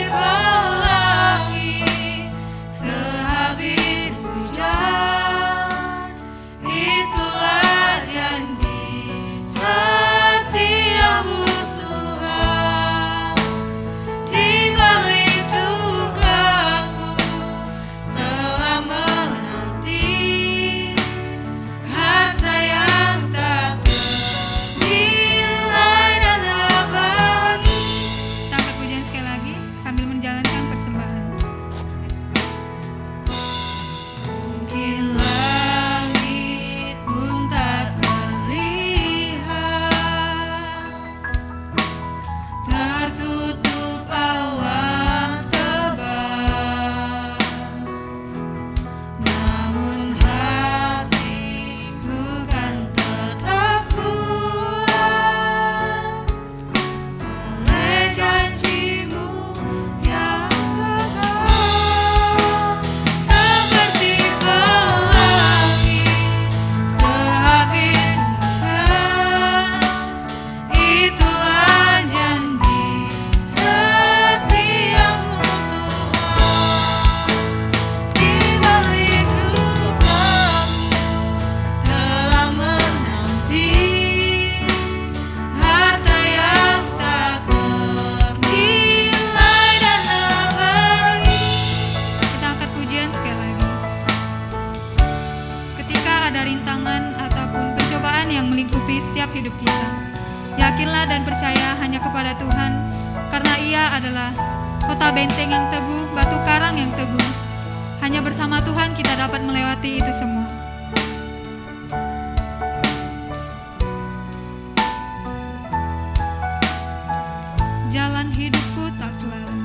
Yakinlah dan percaya hanya kepada Tuhan, karena Ia adalah kota benteng yang teguh, batu karang yang teguh. Hanya bersama Tuhan kita dapat melewati itu semua. Jalan hidupku tak selalu.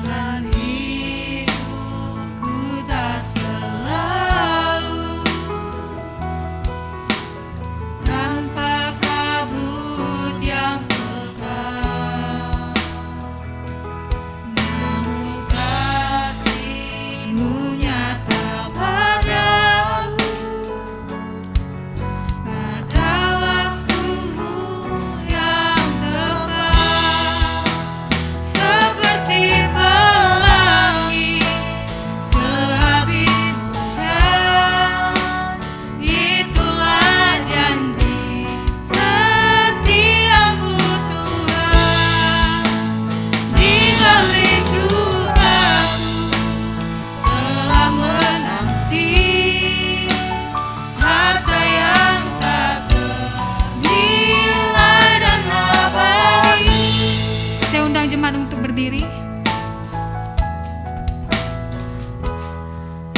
Jalan hidupku tak selalu tanpa kabut yang pekat, namun kasih-Mu nyata padaku pada waktu-Mu yang tepat. Seperti pelangi sehabis hujan, itulah janji setia-Mu Tuhan. Di balik dukaku telah menanti harta yang tak ternilai dan abadi. Saya undang jemaat untuk berdiri.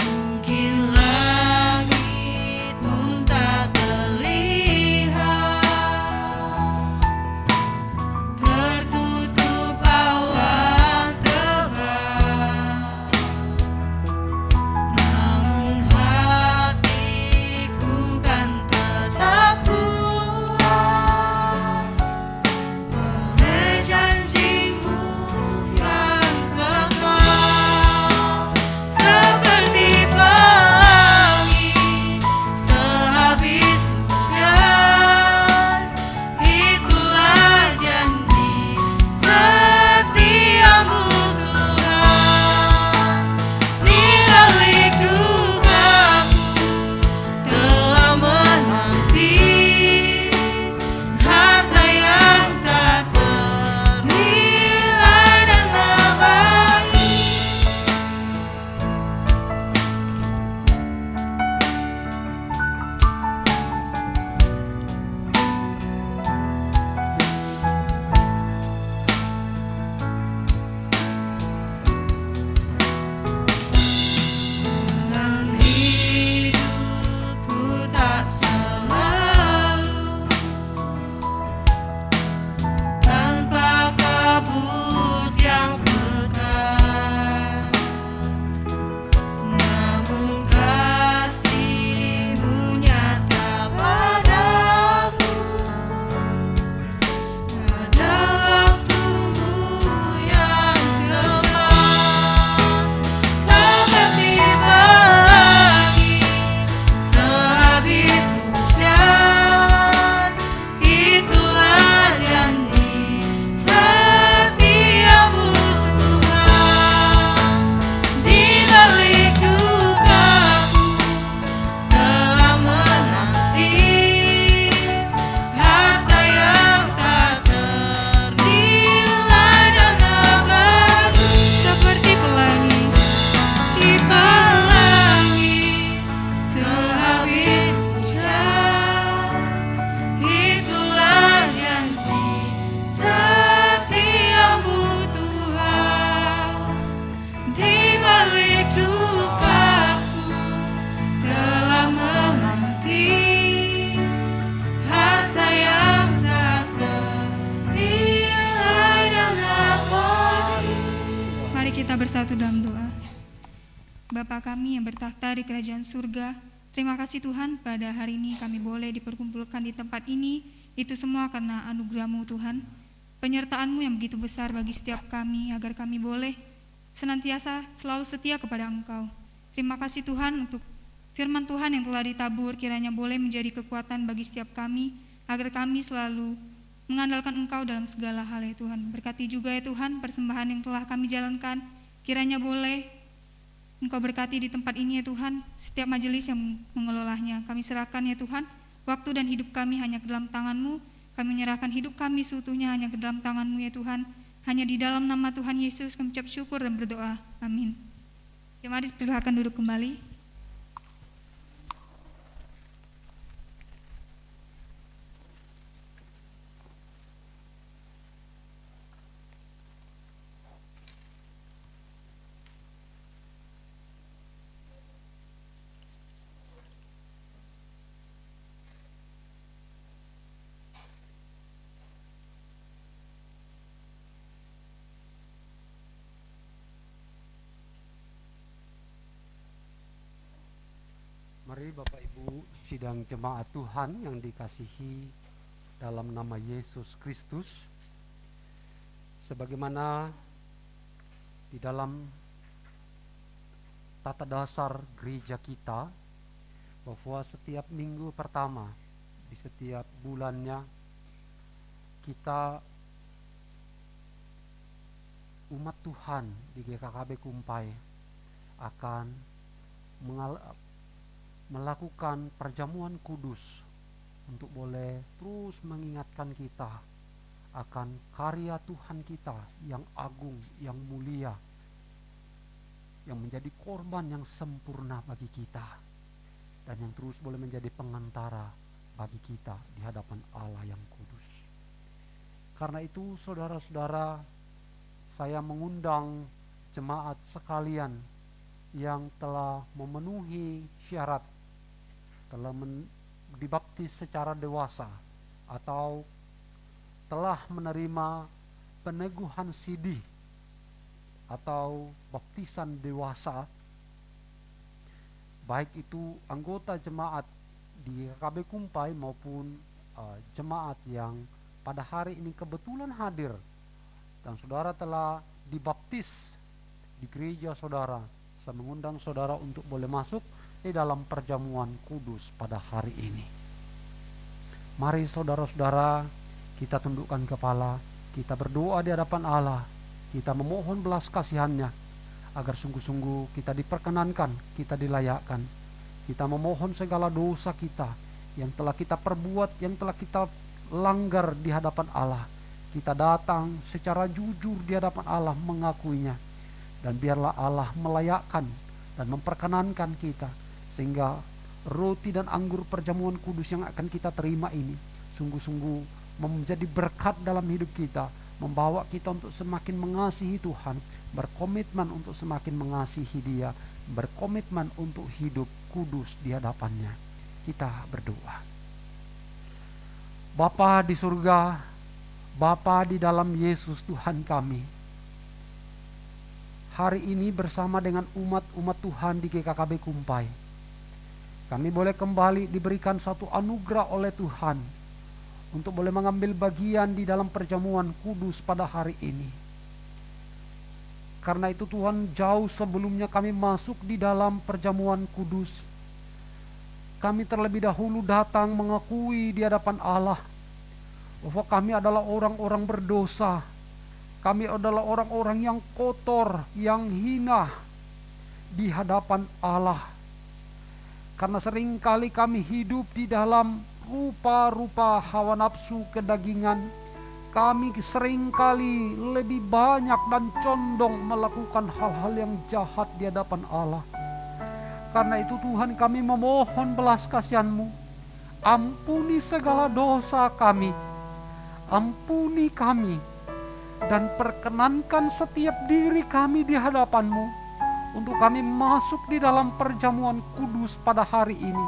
Mungkin langit pun tak terlihat, tertutup awan tebal, namun hatiku kan tetap kuat oleh janji-Mu yang kekal. Seperti pelangi sehabis hujan, itulah janji setia-Mu Tuhan. Di balik dukaku telah menanti harta yang tak ternilai dan abadi. Jalan hidupku tak selalu tanpa kabut yang pekat, namun kasih-Mu nyata padaku pada waktu-Mu yang tepat. Seperti pelangi sehabis hujan, itulah janji setia-Mu Tuhan. Di balik dukaku telah menanti harta yang tak ternilai dan abadi. Seperti pelangi, Di pelangi sehabis hujan, itulah janji setia-Mu Tuhan. Di balik dukaku telah menanti harta yang tak ternilai dan abadi. mari kita bersatu dalam doa. Bapa kami yang bertahta di kerajaan surga, terima kasih Tuhan pada hari ini kami boleh diperkumpulkan di tempat ini. Itu semua karena anugerah-Mu Tuhan, penyertaan-Mu yang begitu besar bagi setiap kami, agar kami boleh senantiasa selalu setia kepada Engkau. Terima kasih Tuhan untuk firman Tuhan yang telah ditabur, kiranya boleh menjadi kekuatan bagi setiap kami, agar kami selalu mengandalkan Engkau dalam segala hal ya Tuhan. Berkati juga ya Tuhan persembahan yang telah kami jalankan, kiranya boleh Engkau berkati di tempat ini ya Tuhan, setiap majelis yang mengelolanya. Kami serahkan ya Tuhan, waktu dan hidup kami hanya ke dalam tangan-Mu. Kami menyerahkan hidup kami seutuhnya hanya ke dalam tangan-Mu ya Tuhan. Hanya di dalam nama Tuhan Yesus kami ucap syukur dan berdoa. Amin. Jemaat dipersilakan duduk kembali. Mari Bapak Ibu sidang jemaat Tuhan yang dikasihi dalam nama Yesus Kristus, sebagaimana di dalam tata dasar gereja kita, bahwa setiap minggu pertama di setiap bulannya kita umat Tuhan di GKKB Kumpai akan melakukan perjamuan kudus untuk boleh terus mengingatkan kita akan karya Tuhan kita yang agung, yang mulia, yang menjadi korban yang sempurna bagi kita, dan yang terus boleh menjadi pengantara bagi kita di hadapan Allah yang kudus. Karena itu saudara-saudara, saya mengundang jemaat sekalian yang telah memenuhi syarat, telah dibaptis secara dewasa atau telah menerima peneguhan sidih atau baptisan dewasa, baik itu anggota jemaat di KB Kumpai maupun jemaat yang pada hari ini kebetulan hadir dan saudara telah dibaptis di gereja saudara. Saya mengundang saudara untuk boleh masuk di dalam perjamuan kudus pada hari ini. Mari saudara-saudara, kita tundukkan kepala, kita berdoa di hadapan Allah, kita memohon belas kasihannya agar sungguh-sungguh kita diperkenankan, kita dilayakkan. Kita memohon segala dosa kita yang telah kita perbuat, yang telah kita langgar di hadapan Allah. Kita datang secara jujur di hadapan Allah mengakuinya, dan biarlah Allah melayakkan dan memperkenankan kita, sehingga roti dan anggur perjamuan kudus yang akan kita terima ini sungguh-sungguh menjadi berkat dalam hidup kita, membawa kita untuk semakin mengasihi Tuhan, berkomitmen untuk semakin mengasihi Dia, berkomitmen untuk hidup kudus di hadapannya. Kita berdoa. Bapa di surga, Bapa di dalam Yesus Tuhan kami, hari ini bersama dengan umat-umat Tuhan di GKKB Kumpai, kami boleh kembali diberikan satu anugerah oleh Tuhan untuk boleh mengambil bagian di dalam perjamuan kudus pada hari ini. Karena itu Tuhan, jauh sebelumnya kami masuk di dalam perjamuan kudus, kami terlebih dahulu datang mengakui di hadapan Allah bahwa kami adalah orang-orang berdosa. Kami adalah orang-orang yang kotor, yang hina di hadapan Allah. Karena seringkali kami hidup di dalam rupa-rupa hawa nafsu kedagingan. Kami seringkali lebih banyak dan condong melakukan hal-hal yang jahat di hadapan Allah. Karena itu Tuhan, kami memohon belas kasihan-Mu. Ampuni segala dosa kami. Ampuni kami. Dan perkenankan setiap diri kami di hadapan-Mu untuk kami masuk di dalam perjamuan kudus pada hari ini,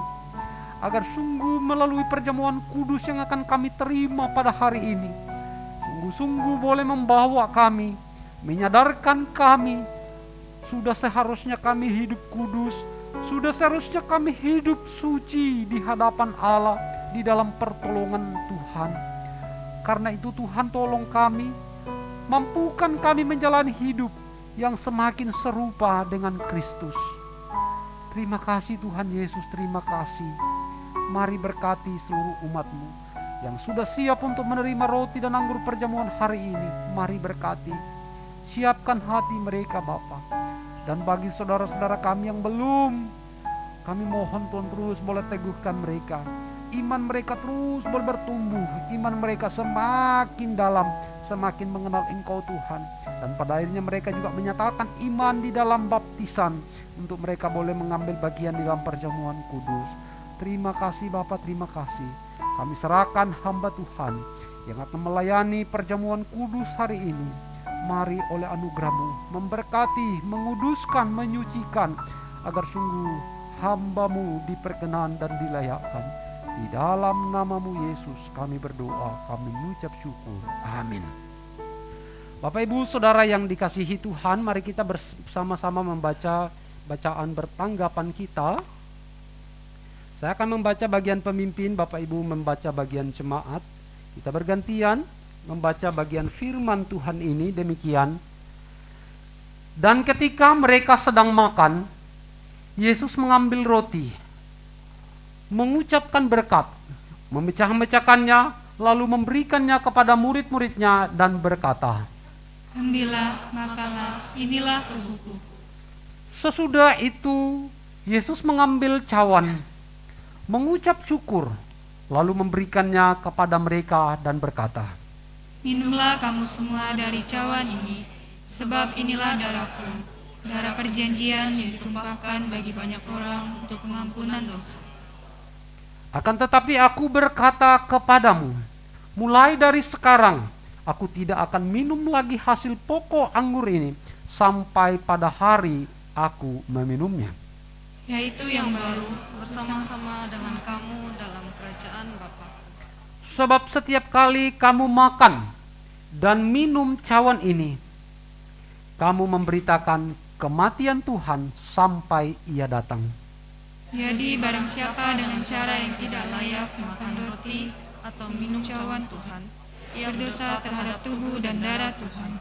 agar sungguh melalui perjamuan kudus yang akan kami terima pada hari ini, sungguh-sungguh boleh membawa kami, menyadarkan kami, sudah seharusnya kami hidup kudus, sudah seharusnya kami hidup suci di hadapan Allah, di dalam pertolongan Tuhan. Karena itu Tuhan, tolong kami, mampukan kami menjalani hidup yang semakin serupa dengan Kristus. Terima kasih Tuhan Yesus, terima kasih. Mari berkati seluruh umat-Mu yang sudah siap untuk menerima roti dan anggur perjamuan hari ini. Mari berkati, siapkan hati mereka Bapa. Dan bagi saudara-saudara kami yang belum, kami mohon Tuhan terus boleh teguhkan mereka. Iman mereka terus bertumbuh, iman mereka semakin dalam, semakin mengenal Engkau Tuhan. Dan pada akhirnya mereka juga menyatakan iman di dalam baptisan, untuk mereka boleh mengambil bagian di dalam perjamuan kudus. Terima kasih Bapa, terima kasih. Kami serahkan hamba Tuhan yang akan melayani perjamuan kudus hari ini. Mari oleh anugerah-Mu memberkati, menguduskan, menyucikan, agar sungguh hamba-Mu diperkenan dan dilayakkan. Di dalam nama-Mu Yesus kami berdoa, kami mengucap syukur. Amin. Bapak Ibu Saudara yang dikasihi Tuhan, mari kita bersama-sama membaca bacaan bertanggapan kita Saya akan membaca bagian pemimpin, Bapak Ibu membaca bagian jemaat. Kita bergantian membaca bagian firman Tuhan ini demikian. Dan ketika mereka sedang makan, Yesus mengambil roti, mengucapkan berkat, memecah-mecahkannya, lalu memberikannya kepada murid-muridnya dan berkata, Ambillah, makanlah, inilah tubuhku. Sesudah itu Yesus mengambil cawan, mengucap syukur, lalu memberikannya kepada mereka dan berkata, Minumlah kamu semua dari cawan ini, sebab inilah darahku, darah perjanjian yang ditumpahkan bagi banyak orang untuk pengampunan dosa. Akan tetapi aku berkata kepadamu, mulai dari sekarang, aku tidak akan minum lagi hasil pokok anggur ini, sampai pada hari aku meminumnya. Yaitu yang baru bersama-sama dengan kamu dalam kerajaan Bapa. Sebab setiap kali kamu makan dan minum cawan ini, kamu memberitakan kematian Tuhan sampai Ia datang. Jadi barang siapa dengan cara yang tidak layak makan roti Atau minum cawan Tuhan, ia berdosa terhadap tubuh dan darah Tuhan.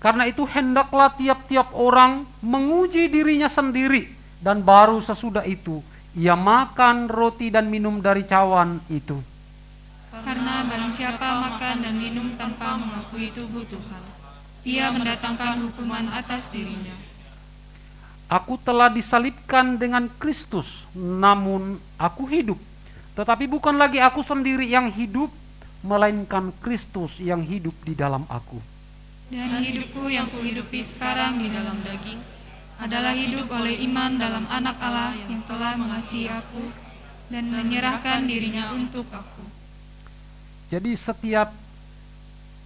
Karena itu hendaklah tiap-tiap orang menguji dirinya sendiri, dan baru sesudah itu ia makan roti dan minum dari cawan itu. Karena barang siapa makan dan minum tanpa mengakui tubuh Tuhan, ia mendatangkan hukuman atas dirinya. Aku telah disalibkan dengan Kristus, namun aku hidup. Tetapi bukan lagi aku sendiri yang hidup, melainkan Kristus yang hidup di dalam aku. Dan hidupku yang kuhidupi sekarang di dalam daging adalah hidup oleh iman dalam anak Allah yang telah mengasihi aku dan menyerahkan dirinya untuk aku. Jadi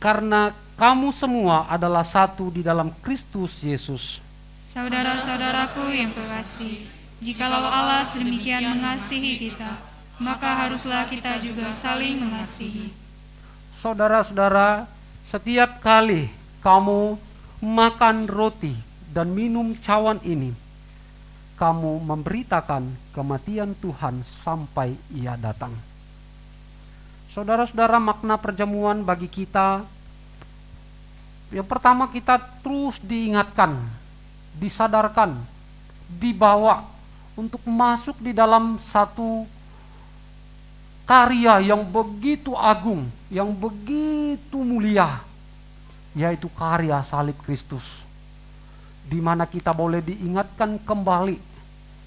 karena kamu semua adalah satu di dalam Kristus Yesus. Saudara-saudaraku yang terkasih, jikalau Allah sedemikian mengasihi kita, maka haruslah kita juga saling mengasihi. Saudara-saudara, setiap kali kamu makan roti dan minum cawan ini, kamu memberitakan kematian Tuhan sampai Ia datang. Saudara-saudara, makna perjamuan bagi kita, yang pertama kita terus diingatkan, disadarkan, dibawa untuk masuk di dalam satu karya yang begitu agung, yang begitu mulia, yaitu karya salib Kristus, di mana kita boleh diingatkan kembali,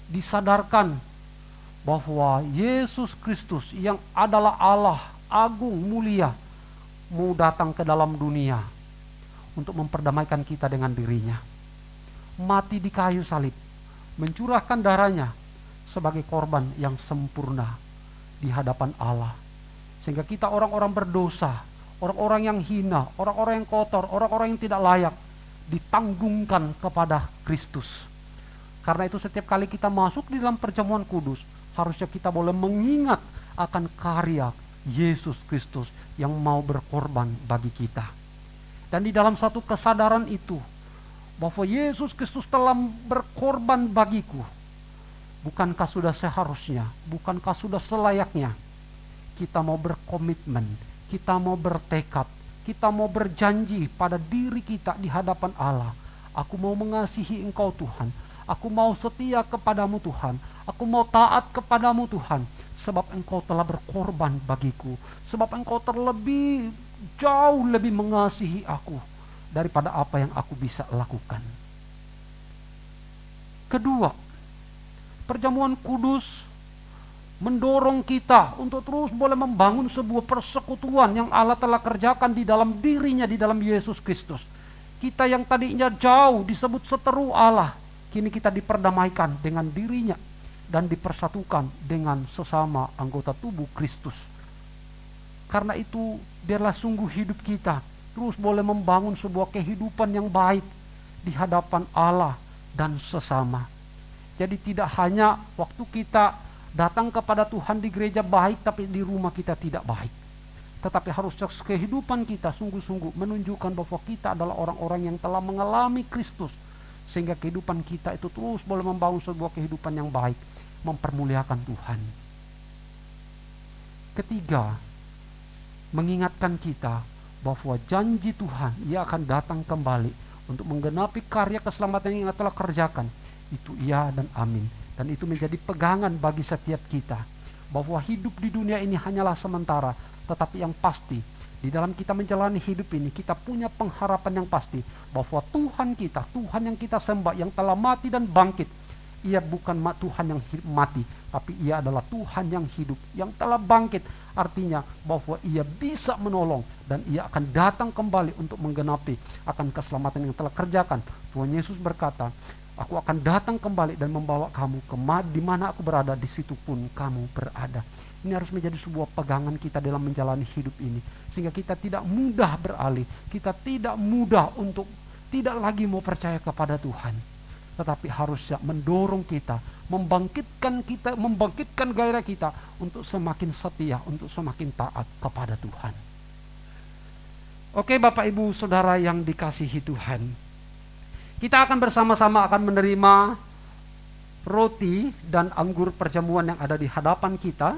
disadarkan bahwa Yesus Kristus yang adalah Allah agung mulia mau datang ke dalam dunia untuk memperdamaikan kita dengan dirinya, mati di kayu salib, mencurahkan darahnya sebagai korban yang sempurna di hadapan Allah, sehingga kita orang-orang berdosa, orang-orang yang hina, orang-orang yang kotor, orang-orang yang tidak layak ditanggungkan kepada Kristus. Karena itu setiap kali kita masuk di dalam perjamuan kudus, harusnya kita boleh mengingat akan karya Yesus Kristus yang mau berkorban bagi kita. Dan di dalam satu kesadaran itu, bahwa Yesus Kristus telah berkorban bagiku, bukankah sudah seharusnya, bukankah sudah selayaknya kita mau berkomitmen, kita mau bertekad, kita mau berjanji pada diri kita di hadapan Allah, aku mau mengasihi Engkau Tuhan, aku mau setia kepadamu Tuhan, aku mau taat kepadamu Tuhan, sebab Engkau telah berkorban bagiku, sebab Engkau jauh lebih mengasihi aku daripada apa yang aku bisa lakukan. Kedua, perjamuan kudus mendorong kita untuk terus boleh membangun sebuah persekutuan yang Allah telah kerjakan di dalam dirinya, di dalam Yesus Kristus. Kita yang tadinya jauh disebut seteru Allah, kini kita diperdamaikan dengan dirinya dan dipersatukan dengan sesama anggota tubuh Kristus. Karena itu biarlah sungguh hidup kita terus boleh membangun sebuah kehidupan yang baik di hadapan Allah dan sesama. Jadi tidak hanya waktu kita datang kepada Tuhan di gereja baik, tapi di rumah kita tidak baik. Tetapi harus kehidupan kita sungguh-sungguh menunjukkan bahwa kita adalah orang-orang yang telah mengalami Kristus, sehingga kehidupan kita itu terus boleh membangun sebuah kehidupan yang baik. mempermuliakan Tuhan. Ketiga, mengingatkan kita bahwa janji Tuhan, Ia akan datang kembali untuk menggenapi karya keselamatan yang Ia telah kerjakan. Itu iya dan amin. Dan itu menjadi pegangan bagi setiap kita, bahwa hidup di dunia ini hanyalah sementara, tetapi yang pasti di dalam kita menjalani hidup ini, kita punya pengharapan yang pasti bahwa Tuhan kita, Tuhan yang kita sembah, yang telah mati dan bangkit, Ia bukan Tuhan yang mati, tapi Ia adalah Tuhan yang hidup, yang telah bangkit. Artinya bahwa Ia bisa menolong dan Ia akan datang kembali untuk menggenapi akan keselamatan yang telah kerjakan. Tuhan Yesus berkata, aku akan datang kembali dan membawa kamu di mana aku berada, di situ pun kamu berada. Ini harus menjadi sebuah pegangan kita dalam menjalani hidup ini, sehingga kita tidak mudah beralih, kita tidak mudah untuk tidak lagi mau percaya kepada Tuhan, tetapi harusnya mendorong kita, membangkitkan gairah kita untuk semakin setia, untuk semakin taat kepada Tuhan. Oke, Bapak Ibu Saudara yang dikasihi Tuhan, kita akan bersama-sama akan menerima roti dan anggur perjamuan yang ada di hadapan kita.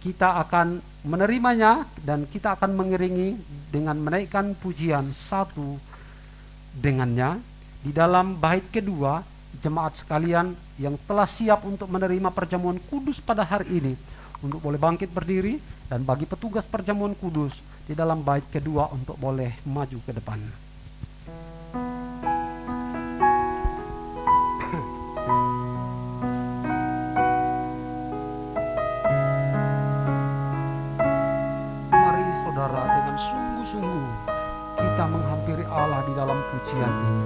Kita akan menerimanya dan kita akan mengiringi dengan menaikkan pujian satu dengannya. Di dalam bait kedua, jemaat sekalian yang telah siap untuk menerima perjamuan kudus pada hari ini, untuk boleh bangkit berdiri, dan bagi petugas perjamuan kudus di dalam bait kedua untuk boleh maju ke depan. Mari saudara, dengan sungguh-sungguh kita menghampiri Allah di dalam pujian ini.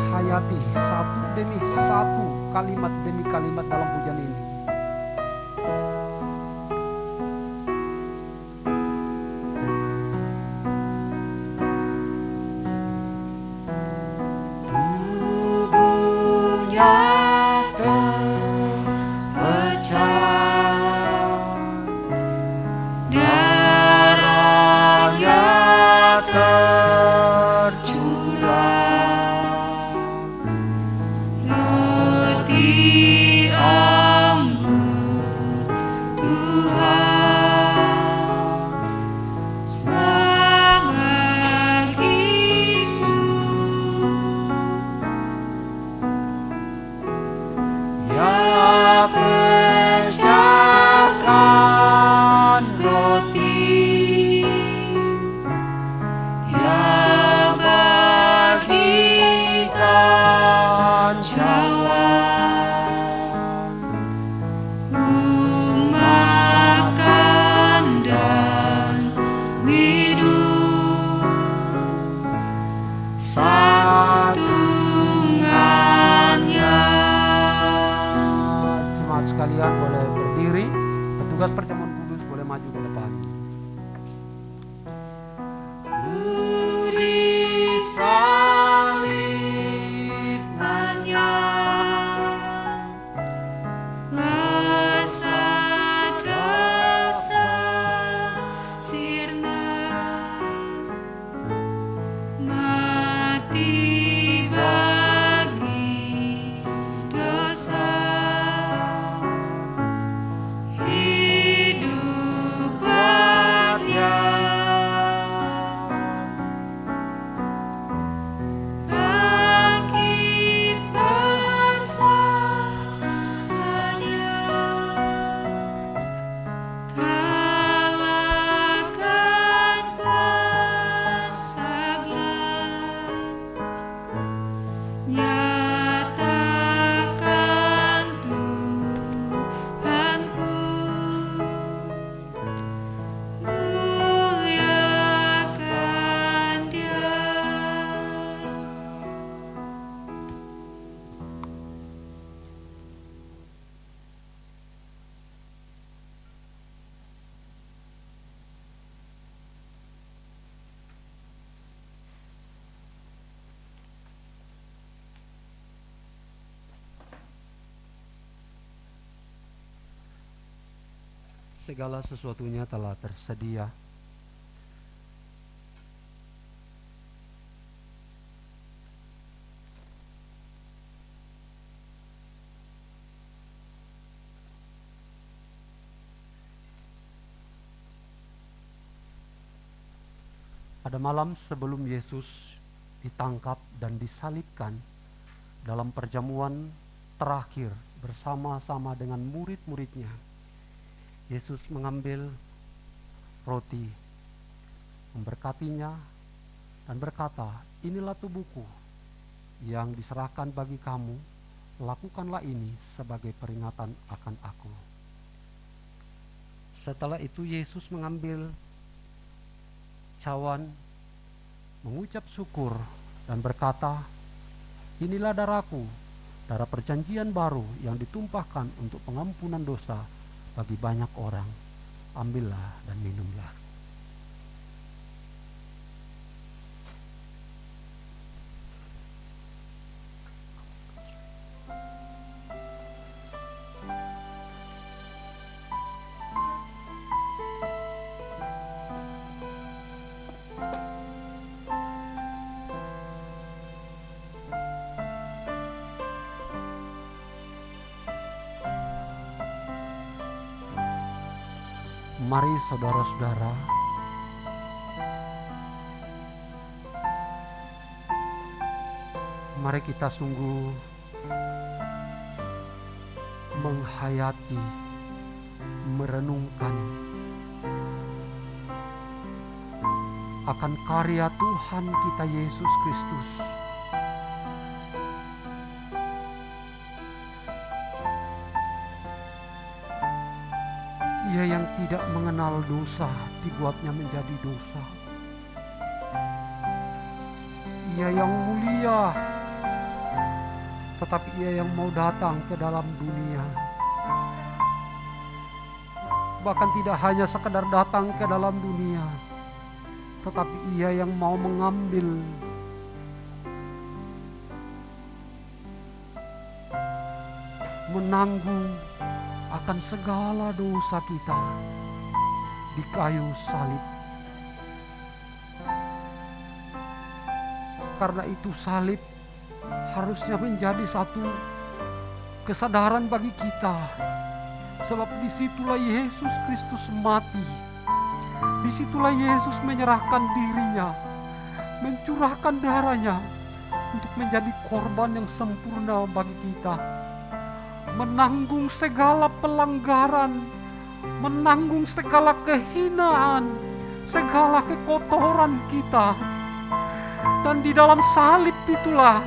Hayati satu demi satu, kalimat demi kalimat dalam pujian ini. Sekalian boleh berdiri, petugas perjamuan kudus boleh maju ke depan. Segala sesuatunya telah tersedia. Pada malam sebelum Yesus ditangkap dan disalibkan, dalam perjamuan terakhir bersama-sama dengan murid-muridnya, Yesus mengambil roti, memberkatinya, dan berkata, "Inilah tubuhku yang diserahkan bagi kamu, lakukanlah ini sebagai peringatan akan aku." Setelah itu Yesus mengambil cawan, mengucap syukur, dan berkata, "Inilah darahku, darah perjanjian baru yang ditumpahkan untuk pengampunan dosa bagi banyak orang. Ambillah dan minumlah." Mari saudara-saudara, mari kita sungguh menghayati, merenungkan akan karya Tuhan kita Yesus Kristus. Ia yang tidak mengenal dosa dibuatnya menjadi dosa. Ia yang mulia, tetapi ia yang mau datang ke dalam dunia. Bahkan tidak hanya sekedar datang ke dalam dunia, tetapi ia yang mau mengambil menanggung akan segala dosa kita di kayu salib. Karena itu salib harusnya menjadi satu kesadaran bagi kita, sebab disitulah Yesus Kristus mati. Disitulah Yesus menyerahkan dirinya, mencurahkan darahnya untuk menjadi korban yang sempurna bagi kita, menanggung segala pelanggaran, menanggung segala kehinaan, segala kekotoran kita. Dan di dalam salib itulah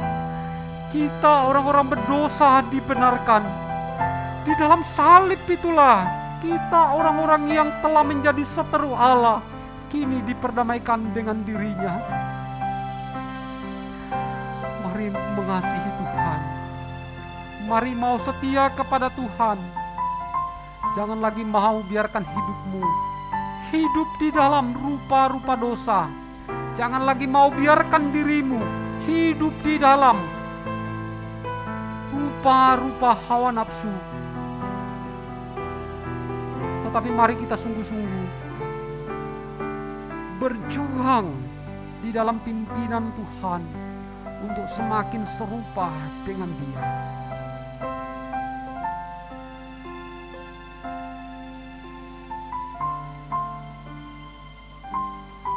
kita orang-orang berdosa dibenarkan. Di dalam salib itulah kita orang-orang yang telah menjadi seteru Allah kini diperdamaikan dengan dirinya. Mari mengasihi Tuhan. Mari mau setia kepada Tuhan. Jangan lagi mau biarkan hidupmu hidup di dalam rupa-rupa dosa. Jangan lagi mau biarkan dirimu hidup di dalam rupa-rupa hawa nafsu. Tetapi mari kita sungguh-sungguh berjuang di dalam pimpinan Tuhan untuk semakin serupa dengan Dia.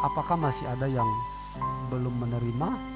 Apakah masih ada yang belum menerima?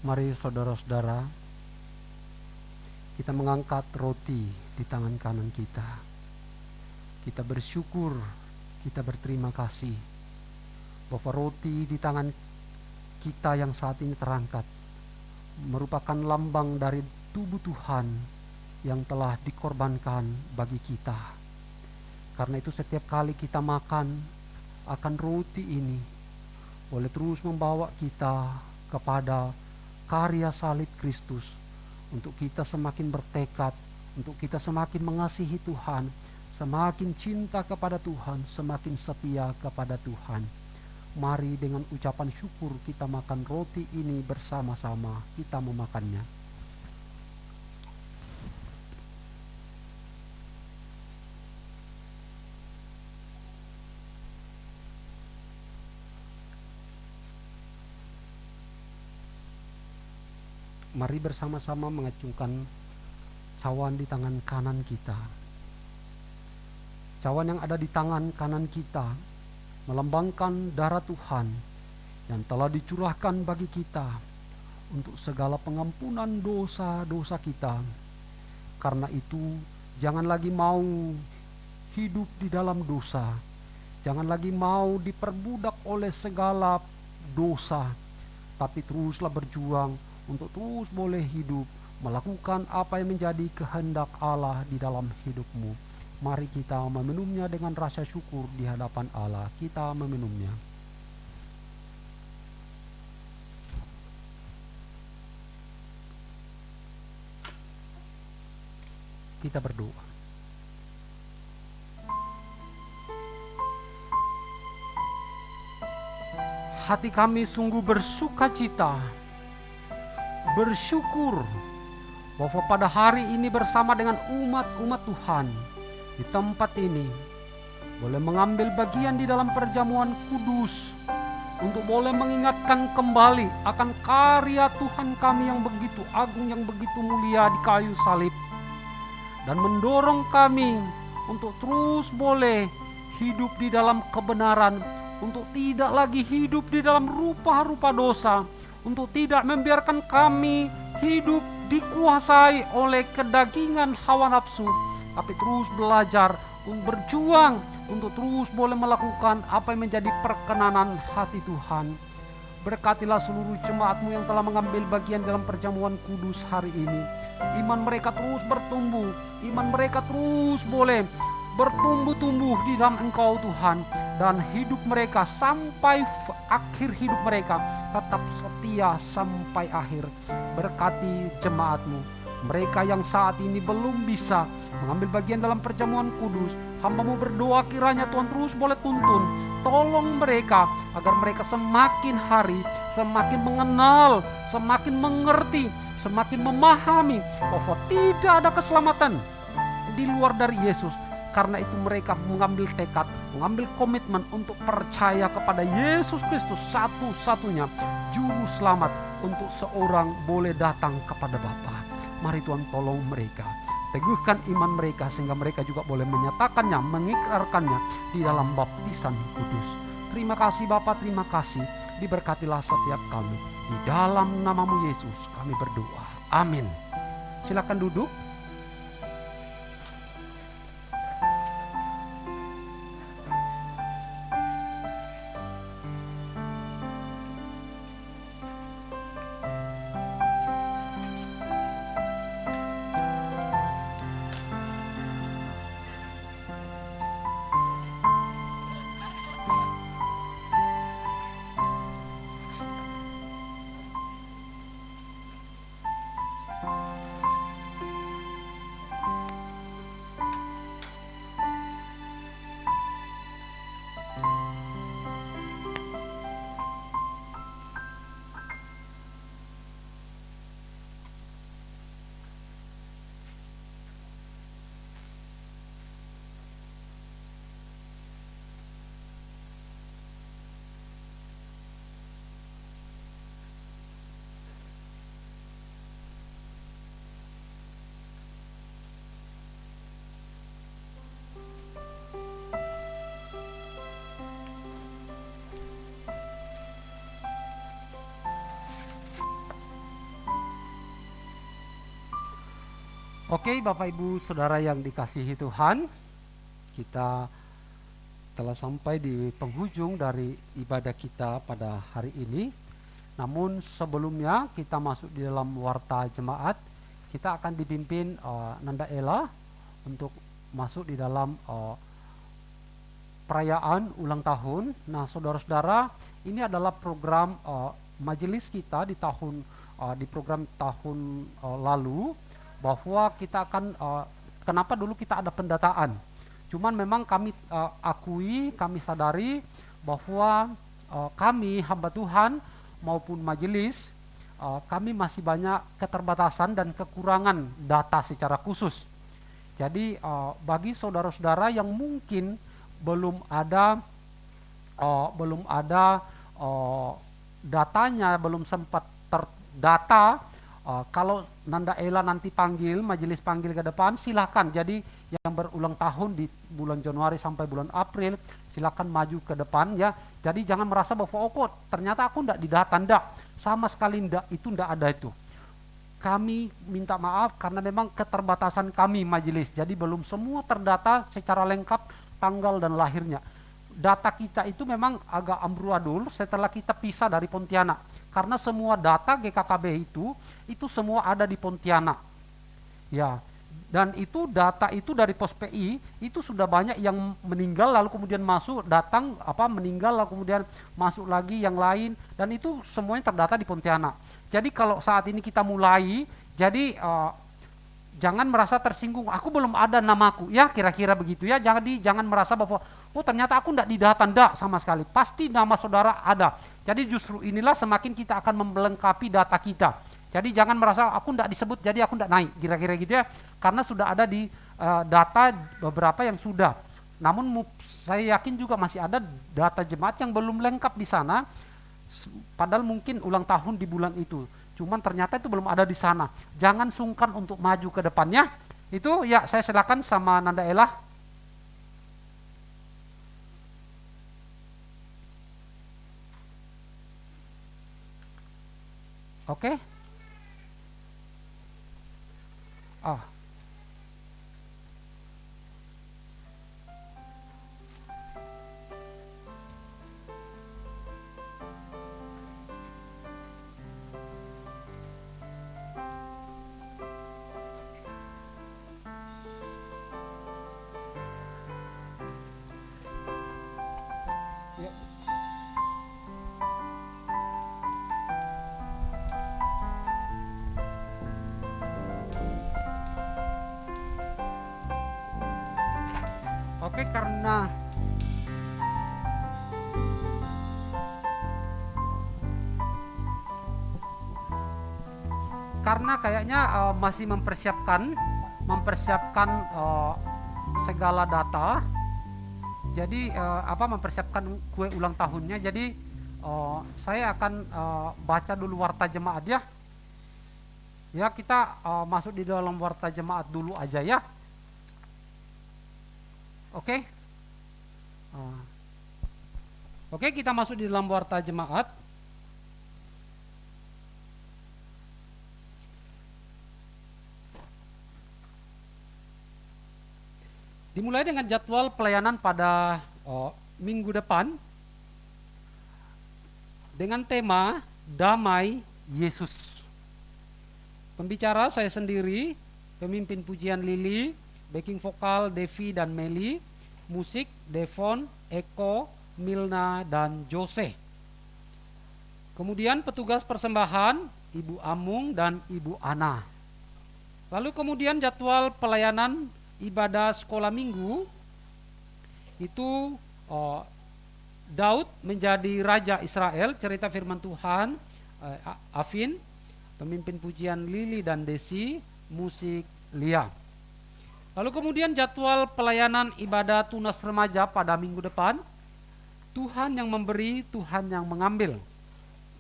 Mari saudara-saudara, kita mengangkat roti di tangan kanan kita. Kita bersyukur, kita berterima kasih bahwa roti di tangan kita yang saat ini terangkat merupakan lambang dari tubuh Tuhan yang telah dikorbankan bagi kita. Karena itu setiap kali kita makan akan roti ini, boleh terus membawa kita kepada karya salib Kristus, untuk kita semakin bertekad, untuk kita semakin mengasihi Tuhan, semakin cinta kepada Tuhan, semakin setia kepada Tuhan. Mari dengan ucapan syukur kita makan roti ini bersama-sama, kita memakannya. Mari bersama-sama mengacungkan cawan di tangan kanan kita. Cawan yang ada di tangan kanan kita melambangkan darah Tuhan yang telah dicurahkan bagi kita untuk segala pengampunan dosa-dosa kita. Karena itu, jangan lagi mau hidup di dalam dosa. Jangan lagi mau diperbudak oleh segala dosa, tapi teruslah berjuang untuk terus boleh hidup, melakukan apa yang menjadi kehendak Allah di dalam hidupmu. Mari kita meminumnya dengan rasa syukur di hadapan Allah. Kita meminumnya. Kita berdoa. Hati kami sungguh bersukacita, bersyukur bahwa pada hari ini bersama dengan umat-umat Tuhan di tempat ini boleh mengambil bagian di dalam perjamuan kudus untuk boleh mengingatkan kembali akan karya Tuhan kami yang begitu agung, yang begitu mulia di kayu salib, dan mendorong kami untuk terus boleh hidup di dalam kebenaran, untuk tidak lagi hidup di dalam rupa-rupa dosa, untuk tidak membiarkan kami hidup dikuasai oleh kedagingan hawa nafsu, tapi terus belajar untuk berjuang untuk terus boleh melakukan apa yang menjadi perkenanan hati Tuhan. Berkatilah seluruh jemaatmu yang telah mengambil bagian dalam perjamuan kudus hari ini. Iman mereka terus bertumbuh, iman mereka terus boleh bertumbuh-tumbuh di dalam Engkau Tuhan, dan hidup mereka sampai akhir hidup mereka tetap setia sampai akhir. Berkati jemaatmu, mereka yang saat ini belum bisa mengambil bagian dalam perjamuan kudus, hamba-Mu berdoa kiranya Tuhan terus boleh tuntun, tolong mereka agar mereka semakin hari semakin mengenal, semakin mengerti, semakin memahami bahwa tidak ada keselamatan di luar dari Yesus. Karena itu mereka mengambil tekad, mengambil komitmen untuk percaya kepada Yesus Kristus, satu-satunya juru selamat untuk seorang boleh datang kepada Bapa. Mari Tuhan tolong mereka, teguhkan iman mereka sehingga mereka juga boleh menyatakannya, mengikrarkannya di dalam baptisan kudus. Terima kasih Bapa, terima kasih. Diberkatilah setiap kami. Di dalam nama-Mu Yesus kami berdoa. Amin. Silakan duduk. Oke, Bapak Ibu Saudara yang dikasihi Tuhan, kita telah sampai di penghujung dari ibadah kita pada hari ini. Namun sebelumnya kita masuk di dalam warta jemaat, kita akan dipimpin Nanda Ella untuk masuk di dalam perayaan ulang tahun. Nah, saudara-saudara, ini adalah program majelis kita di program tahun lalu, bahwa kita akan kenapa dulu kita ada pendataan. Cuman memang kami kami sadari bahwa kami hamba Tuhan maupun majelis kami masih banyak keterbatasan dan kekurangan data secara khusus. Jadi bagi saudara-saudara yang mungkin belum ada datanya, belum sempat terdata, kalau Nanda Ella nanti majelis panggil ke depan, silakan. Jadi yang berulang tahun di bulan Januari sampai bulan April, silakan maju ke depan ya. Jadi jangan merasa bahwa kok ternyata aku enggak didata, enggak. Sama sekali enggak, itu enggak ada itu. Kami minta maaf karena memang keterbatasan kami majelis. Jadi belum semua terdata secara lengkap tanggal dan lahirnya. Data kita itu memang agak amburadul setelah kita pisah dari Pontianak. Karena semua data GKKB itu semua ada di Pontianak. Ya. Dan itu data itu dari Pos PI itu sudah banyak yang meninggal lalu kemudian meninggal lalu kemudian masuk lagi yang lain, dan itu semuanya terdata di Pontianak. Jadi kalau saat ini kita mulai, jadi jangan merasa tersinggung, aku belum ada namaku, ya kira-kira begitu ya. Jangan merasa bahwa ternyata aku enggak didata, enggak sama sekali. Pasti nama saudara ada. Jadi justru inilah semakin kita akan melengkapi data kita. Jadi jangan merasa aku enggak disebut jadi aku enggak naik, kira-kira gitu ya. Karena sudah ada di data beberapa yang sudah. Namun saya yakin juga masih ada data jemaat yang belum lengkap di sana. Padahal mungkin ulang tahun di bulan itu. Cuman ternyata itu belum ada di sana. Jangan sungkan untuk maju ke depannya. Itu ya, saya silakan sama Nanda Ella. Oke. Oke, karena kayaknya masih mempersiapkan segala data. Jadi mempersiapkan kue ulang tahunnya. Jadi saya akan baca dulu warta jemaat ya. Ya, kita masuk di dalam warta jemaat dulu aja ya. Oke. Oke, kita masuk di dalam warta jemaat. Dimulai dengan jadwal pelayanan pada minggu depan dengan tema Damai Yesus. Pembicara saya sendiri, pemimpin pujian Lili, backing vokal Devi dan Meli, musik Devon, Eko, Milna, dan Jose. Kemudian petugas persembahan Ibu Amung dan Ibu Ana. Lalu kemudian jadwal pelayanan ibadah sekolah minggu itu Daud menjadi Raja Israel, cerita firman Tuhan, Afin, pemimpin pujian Lili dan Desi, musik Lia. Lalu kemudian jadwal pelayanan ibadah tunas remaja pada minggu depan, Tuhan yang memberi, Tuhan yang mengambil.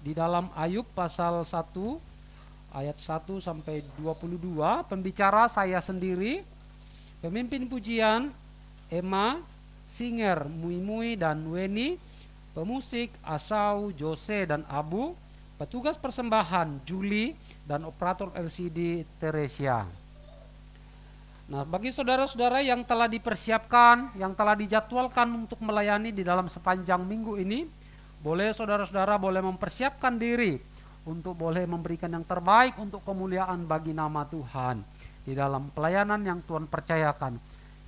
Di dalam Ayub pasal 1 ayat 1 sampai 22, pembicara saya sendiri, pemimpin pujian Emma, singer Mui dan Weni, pemusik Asau, Jose dan Abu, petugas persembahan Juli, dan operator LCD Teresia. Nah, bagi saudara-saudara yang telah dipersiapkan, yang telah dijadwalkan untuk melayani di dalam sepanjang minggu ini, boleh saudara-saudara boleh mempersiapkan diri untuk boleh memberikan yang terbaik untuk kemuliaan bagi nama Tuhan di dalam pelayanan yang Tuhan percayakan.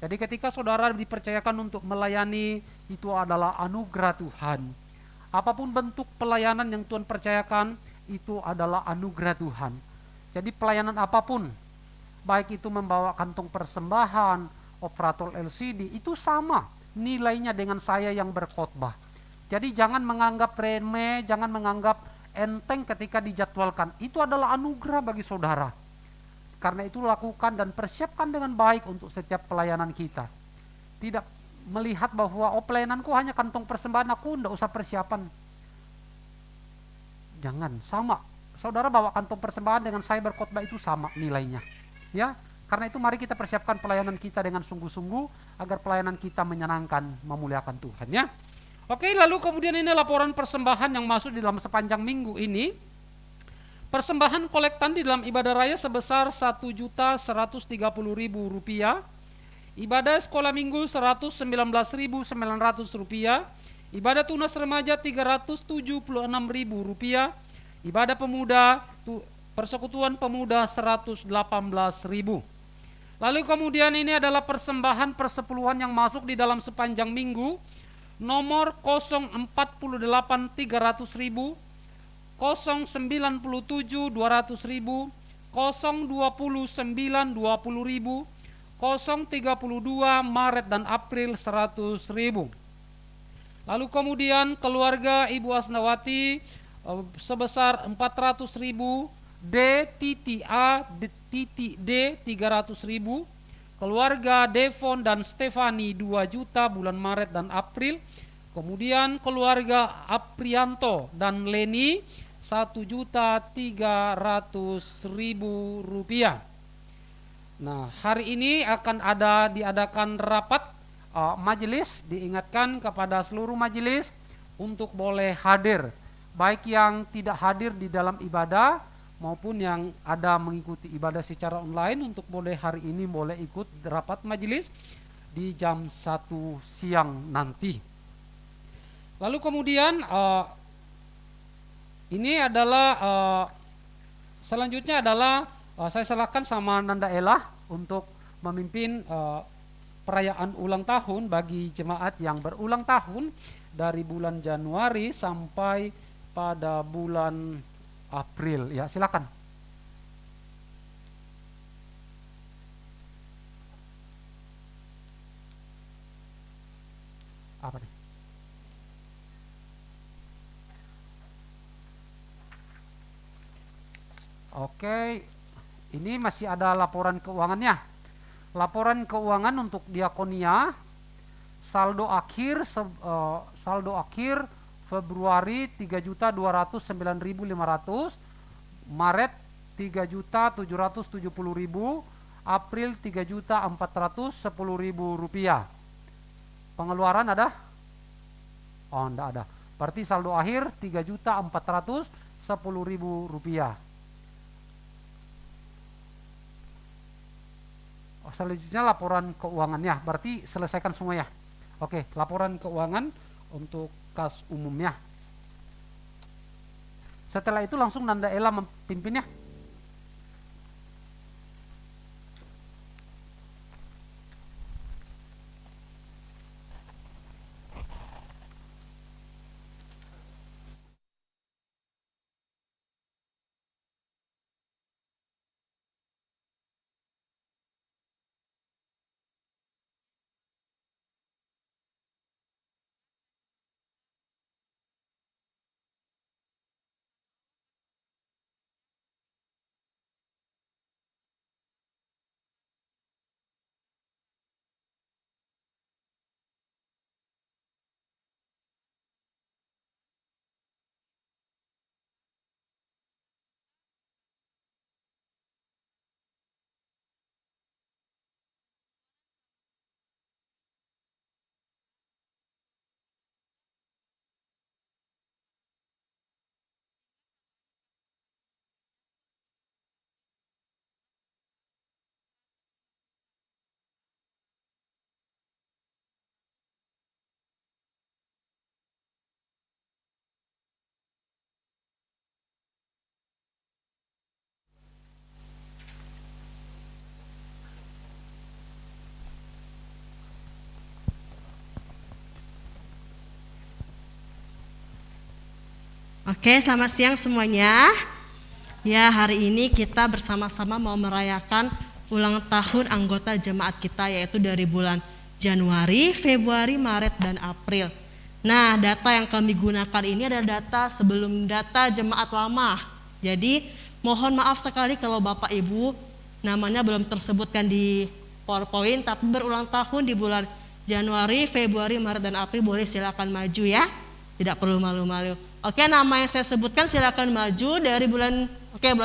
Jadi ketika saudara dipercayakan untuk melayani, itu adalah anugerah Tuhan. Apapun bentuk pelayanan yang Tuhan percayakan, itu adalah anugerah Tuhan. Jadi pelayanan apapun, baik itu membawa kantong persembahan, operator LCD, itu sama nilainya dengan saya yang berkhotbah. Jadi jangan menganggap remeh, jangan menganggap enteng ketika dijadwalkan. Itu adalah anugerah bagi saudara. Karena itu lakukan dan persiapkan dengan baik untuk setiap pelayanan kita. Tidak melihat bahwa pelayananku hanya kantong persembahan, aku tidak usah persiapan. Jangan, sama. Saudara bawa kantong persembahan dengan saya berkhotbah itu sama nilainya. Ya, karena itu mari kita persiapkan pelayanan kita dengan sungguh-sungguh agar pelayanan kita menyenangkan, memuliakan Tuhan ya. Oke, lalu kemudian ini laporan persembahan yang masuk di dalam sepanjang minggu ini. Persembahan kolektan di dalam ibadah raya sebesar Rp1.130.000. Ibadah sekolah minggu Rp119.900. Ibadah tunas remaja Rp376.000. Ibadah pemuda, persekutuan pemuda Rp118.000. Lalu kemudian ini adalah persembahan persepuluhan yang masuk di dalam sepanjang minggu. Nomor 048.300.000, 097 200.000, 029 20.000, 032 Maret dan April 100.000. Lalu kemudian keluarga Ibu Asnawati sebesar 400.000, D.A. D 300.000, keluarga Devon dan Stefani 2 juta bulan Maret dan April. Kemudian keluarga Aprianto dan Leni Rp1.300.000. Nah, hari ini akan diadakan rapat majelis. Diingatkan kepada seluruh majelis untuk boleh hadir, baik yang tidak hadir di dalam ibadah maupun yang ada mengikuti ibadah secara online, untuk boleh hari ini boleh ikut rapat majelis di jam 1 siang nanti. Lalu kemudian ini adalah selanjutnya adalah saya serahkan sama Nanda Elah untuk memimpin perayaan ulang tahun bagi jemaat yang berulang tahun dari bulan Januari sampai pada bulan April. Ya, silakan. Apa nih? Oke, ini masih ada laporan keuangannya. Laporan keuangan untuk diakonia, saldo akhir Februari 3.209.500, Maret 3.770.000, April 3.410.000 rupiah. Pengeluaran ada? Oh, enggak ada. Berarti saldo akhir 3.410.000 rupiah. Selanjutnya laporan keuangannya, berarti selesaikan semua ya. Oke, laporan keuangan untuk kas umumnya. Setelah itu langsung Nanda Ella memimpinnya. Oke, selamat siang semuanya. Ya, hari ini kita bersama-sama mau merayakan ulang tahun anggota jemaat kita, yaitu dari bulan Januari, Februari, Maret, dan April. Nah, data yang kami gunakan ini adalah data sebelum data jemaat lama. Jadi, mohon maaf sekali kalau Bapak Ibu namanya belum tersebutkan di PowerPoint, tapi berulang tahun di bulan Januari, Februari, Maret, dan April, boleh silakan maju ya. Tidak perlu malu-malu. Oke, nama yang saya sebutkan silakan maju dari bulan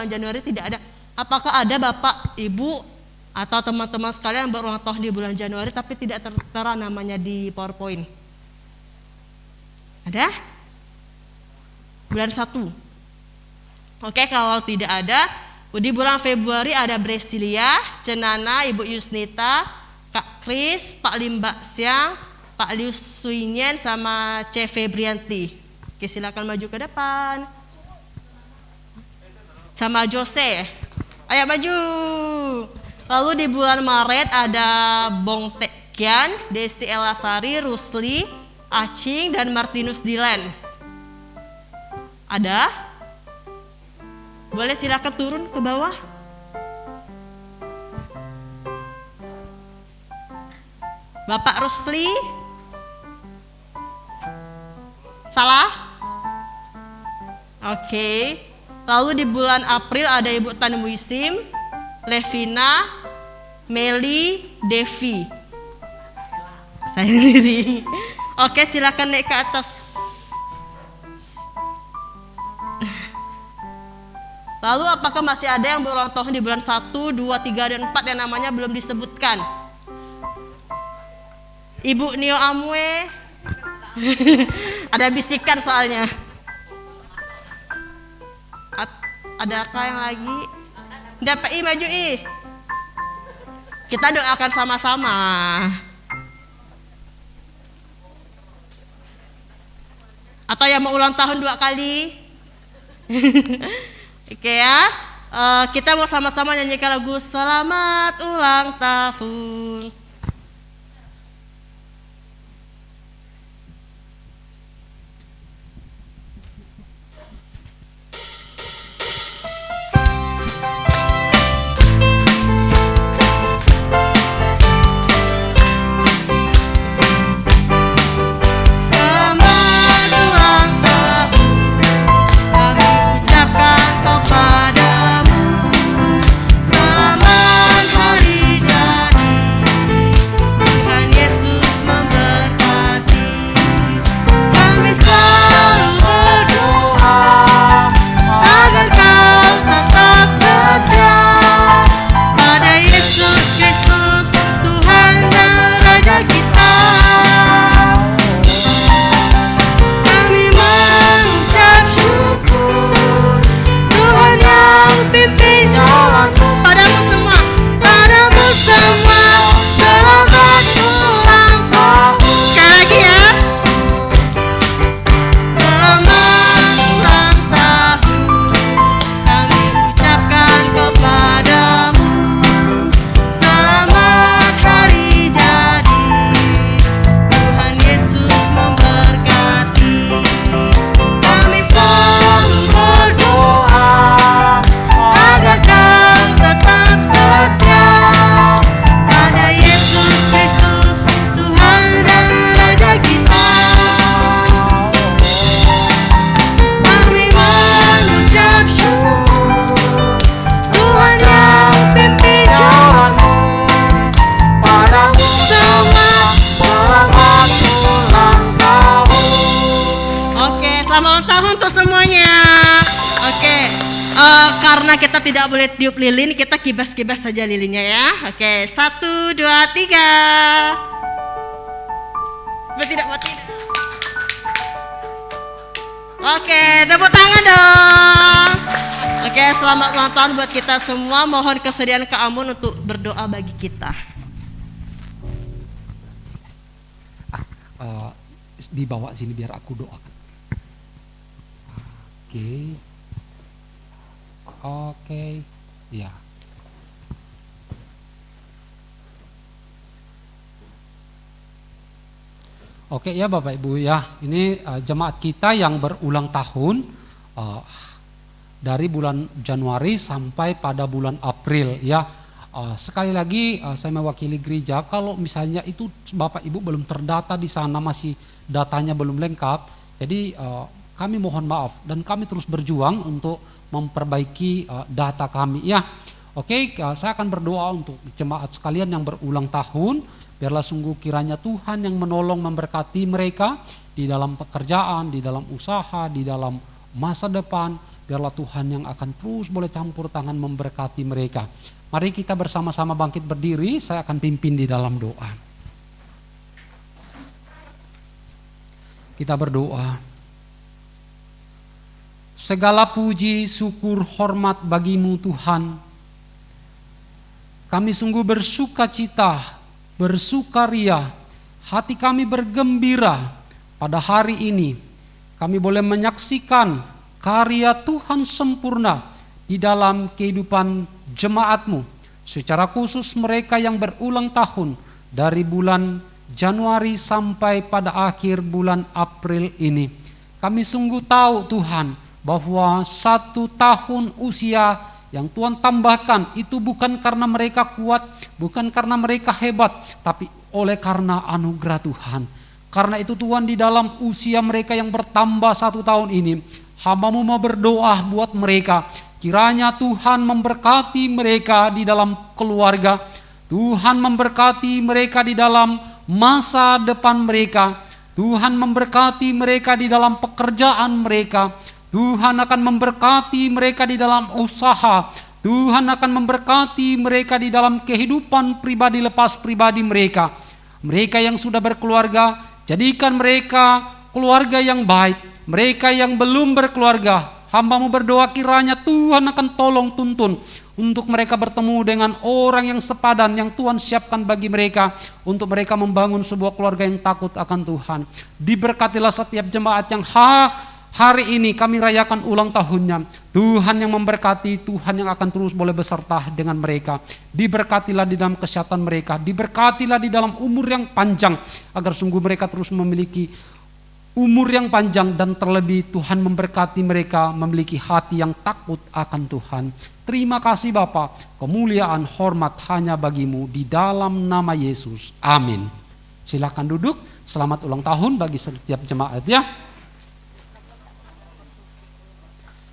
Januari tidak ada. Apakah ada Bapak, Ibu, atau teman-teman sekalian yang berulang tahun di bulan Januari tapi tidak tertera namanya di PowerPoint? Ada? Bulan 1. Oke, kalau tidak ada, di bulan Februari ada Bresilia, Cenana, Ibu Yusnita, Kak Kris, Pak Limba Siang, Pak Lius Suinyen, sama C. Febrianti. Oke, silakan maju ke depan. Sama Jose. Ayo maju. Lalu di bulan Maret ada Bong Tekian, Desi Elasari, Rusli, Acing, dan Martinus Dilan. Ada? Boleh silakan turun ke bawah. Bapak Rusli? Salah? Oke. Lalu di bulan April ada Ibu Tan Muisim, Levina, Meli, Devi. Saya sendiri. Oke, silakan naik ke atas. Lalu apakah masih ada yang berulang tahun di bulan 1, 2, 3, dan 4 yang namanya belum disebutkan? Ibu Nio Amwe. Ada bisikan soalnya. Adakah yang lagi? Dapat maju Kita doakan sama-sama. Atau yang mau ulang tahun 2 kali? Oke ya. Kita mau sama-sama nyanyikan lagu Selamat Ulang Tahun. Karena kita tidak boleh tiup lilin, kita kibas-kibas saja lilinnya ya. Oke, 1, 2, 3. Tidak. Oke, tepuk tangan dong. Oke, selamat ulang tahun buat kita semua. Mohon kesediaan Kak Amun untuk berdoa bagi kita. Dibawa sini biar aku doakan. Oke, ya. Oke ya Bapak Ibu ya, ini jemaat kita yang berulang tahun dari bulan Januari sampai pada bulan April ya. Sekali lagi saya mewakili gereja, kalau misalnya itu Bapak Ibu belum terdata di sana, masih datanya belum lengkap, jadi kami mohon maaf dan kami terus berjuang untuk memperbaiki data kami ya. Oke, saya akan berdoa untuk jemaat sekalian yang berulang tahun. Biarlah sungguh kiranya Tuhan yang menolong memberkati mereka di dalam pekerjaan, di dalam usaha, di dalam masa depan. Biarlah Tuhan yang akan terus boleh campur tangan memberkati mereka. Mari kita bersama-sama bangkit berdiri, saya akan pimpin di dalam doa. Kita berdoa. Segala puji, syukur, hormat bagimu Tuhan. Kami sungguh bersuka cita, bersukaria, hati kami bergembira pada hari ini. Kami boleh menyaksikan karya Tuhan sempurna di dalam kehidupan jemaat-Mu. Secara khusus mereka yang berulang tahun dari bulan Januari sampai pada akhir bulan April ini. Kami sungguh tahu Tuhan bahwa 1 tahun usia yang Tuhan tambahkan itu bukan karena mereka kuat, bukan karena mereka hebat, tapi oleh karena anugerah Tuhan. Karena itu Tuhan, di dalam usia mereka yang bertambah 1 tahun ini, hamba-Mu mau berdoa buat mereka. Kiranya Tuhan memberkati mereka di dalam keluarga, Tuhan memberkati mereka di dalam masa depan mereka, Tuhan memberkati mereka di dalam pekerjaan mereka, Tuhan akan memberkati mereka di dalam usaha, Tuhan akan memberkati mereka di dalam kehidupan pribadi lepas pribadi mereka. Mereka yang sudah berkeluarga, jadikan mereka keluarga yang baik. Mereka yang belum berkeluarga, hamba-Mu berdoa kiranya Tuhan akan tolong tuntun untuk mereka bertemu dengan orang yang sepadan yang Tuhan siapkan bagi mereka, untuk mereka membangun sebuah keluarga yang takut akan Tuhan. Diberkatilah setiap jemaat yang hari ini kami rayakan ulang tahunnya. Tuhan yang memberkati, Tuhan yang akan terus boleh beserta dengan mereka. Diberkatilah di dalam kesehatan mereka, diberkatilah di dalam umur yang panjang, agar sungguh mereka terus memiliki umur yang panjang, dan terlebih Tuhan memberkati mereka memiliki hati yang takut akan Tuhan. Terima kasih Bapa, kemuliaan hormat hanya bagi-Mu di dalam nama Yesus. Amin. Silakan duduk. Selamat ulang tahun bagi setiap jemaat ya.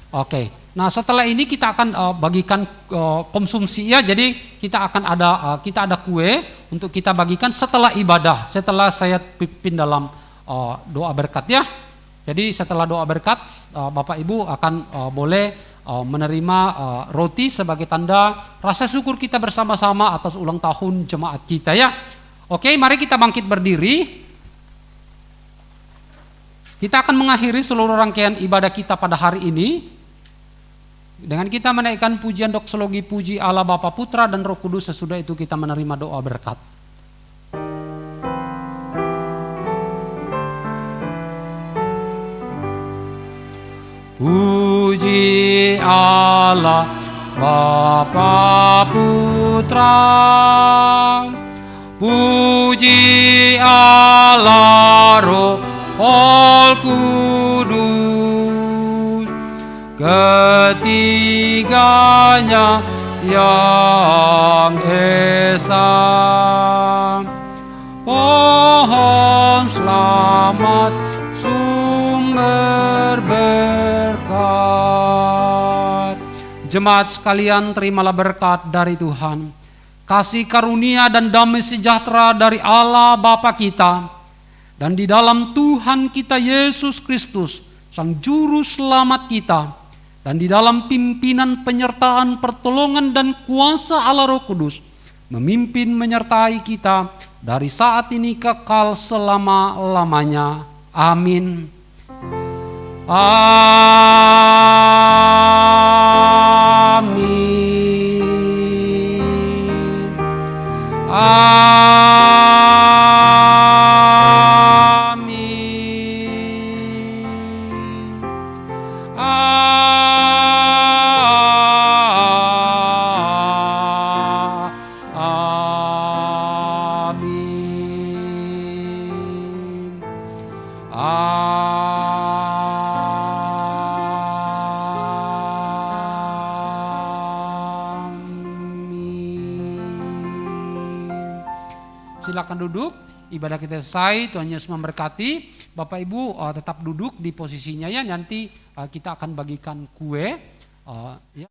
Oke, nah setelah ini kita akan bagikan konsumsi ya. Jadi kita akan ada kue untuk kita bagikan setelah ibadah. Setelah saya pimpin dalam doa berkat ya. Jadi setelah doa berkat, Bapak Ibu akan boleh menerima roti sebagai tanda rasa syukur kita bersama-sama atas ulang tahun jemaat kita ya. Oke, mari kita bangkit berdiri. Kita akan mengakhiri seluruh rangkaian ibadah kita pada hari ini dengan kita menaikkan pujian doksologi, puji Allah Bapa, Putra dan Roh Kudus. Sesudah itu kita menerima doa berkat. Puji Allah Bapa, Putra, puji Allah Roh Kudus, ketiganya yang esa. Pohon selamat, sumber berkat. Jemaat sekalian, terimalah berkat dari Tuhan. Kasih karunia dan damai sejahtera dari Allah Bapa kita dan di dalam Tuhan kita Yesus Kristus, Sang Juru Selamat kita, dan di dalam pimpinan, penyertaan, pertolongan dan kuasa Allah Roh Kudus, memimpin menyertai kita dari saat ini kekal selama-lamanya. Amin. Amin. Amin. Silakan duduk. Ibadah kita selesai. Tuhan Yesus memberkati. Bapak Ibu tetap duduk di posisinya ya. Nanti kita akan bagikan kue. Ya.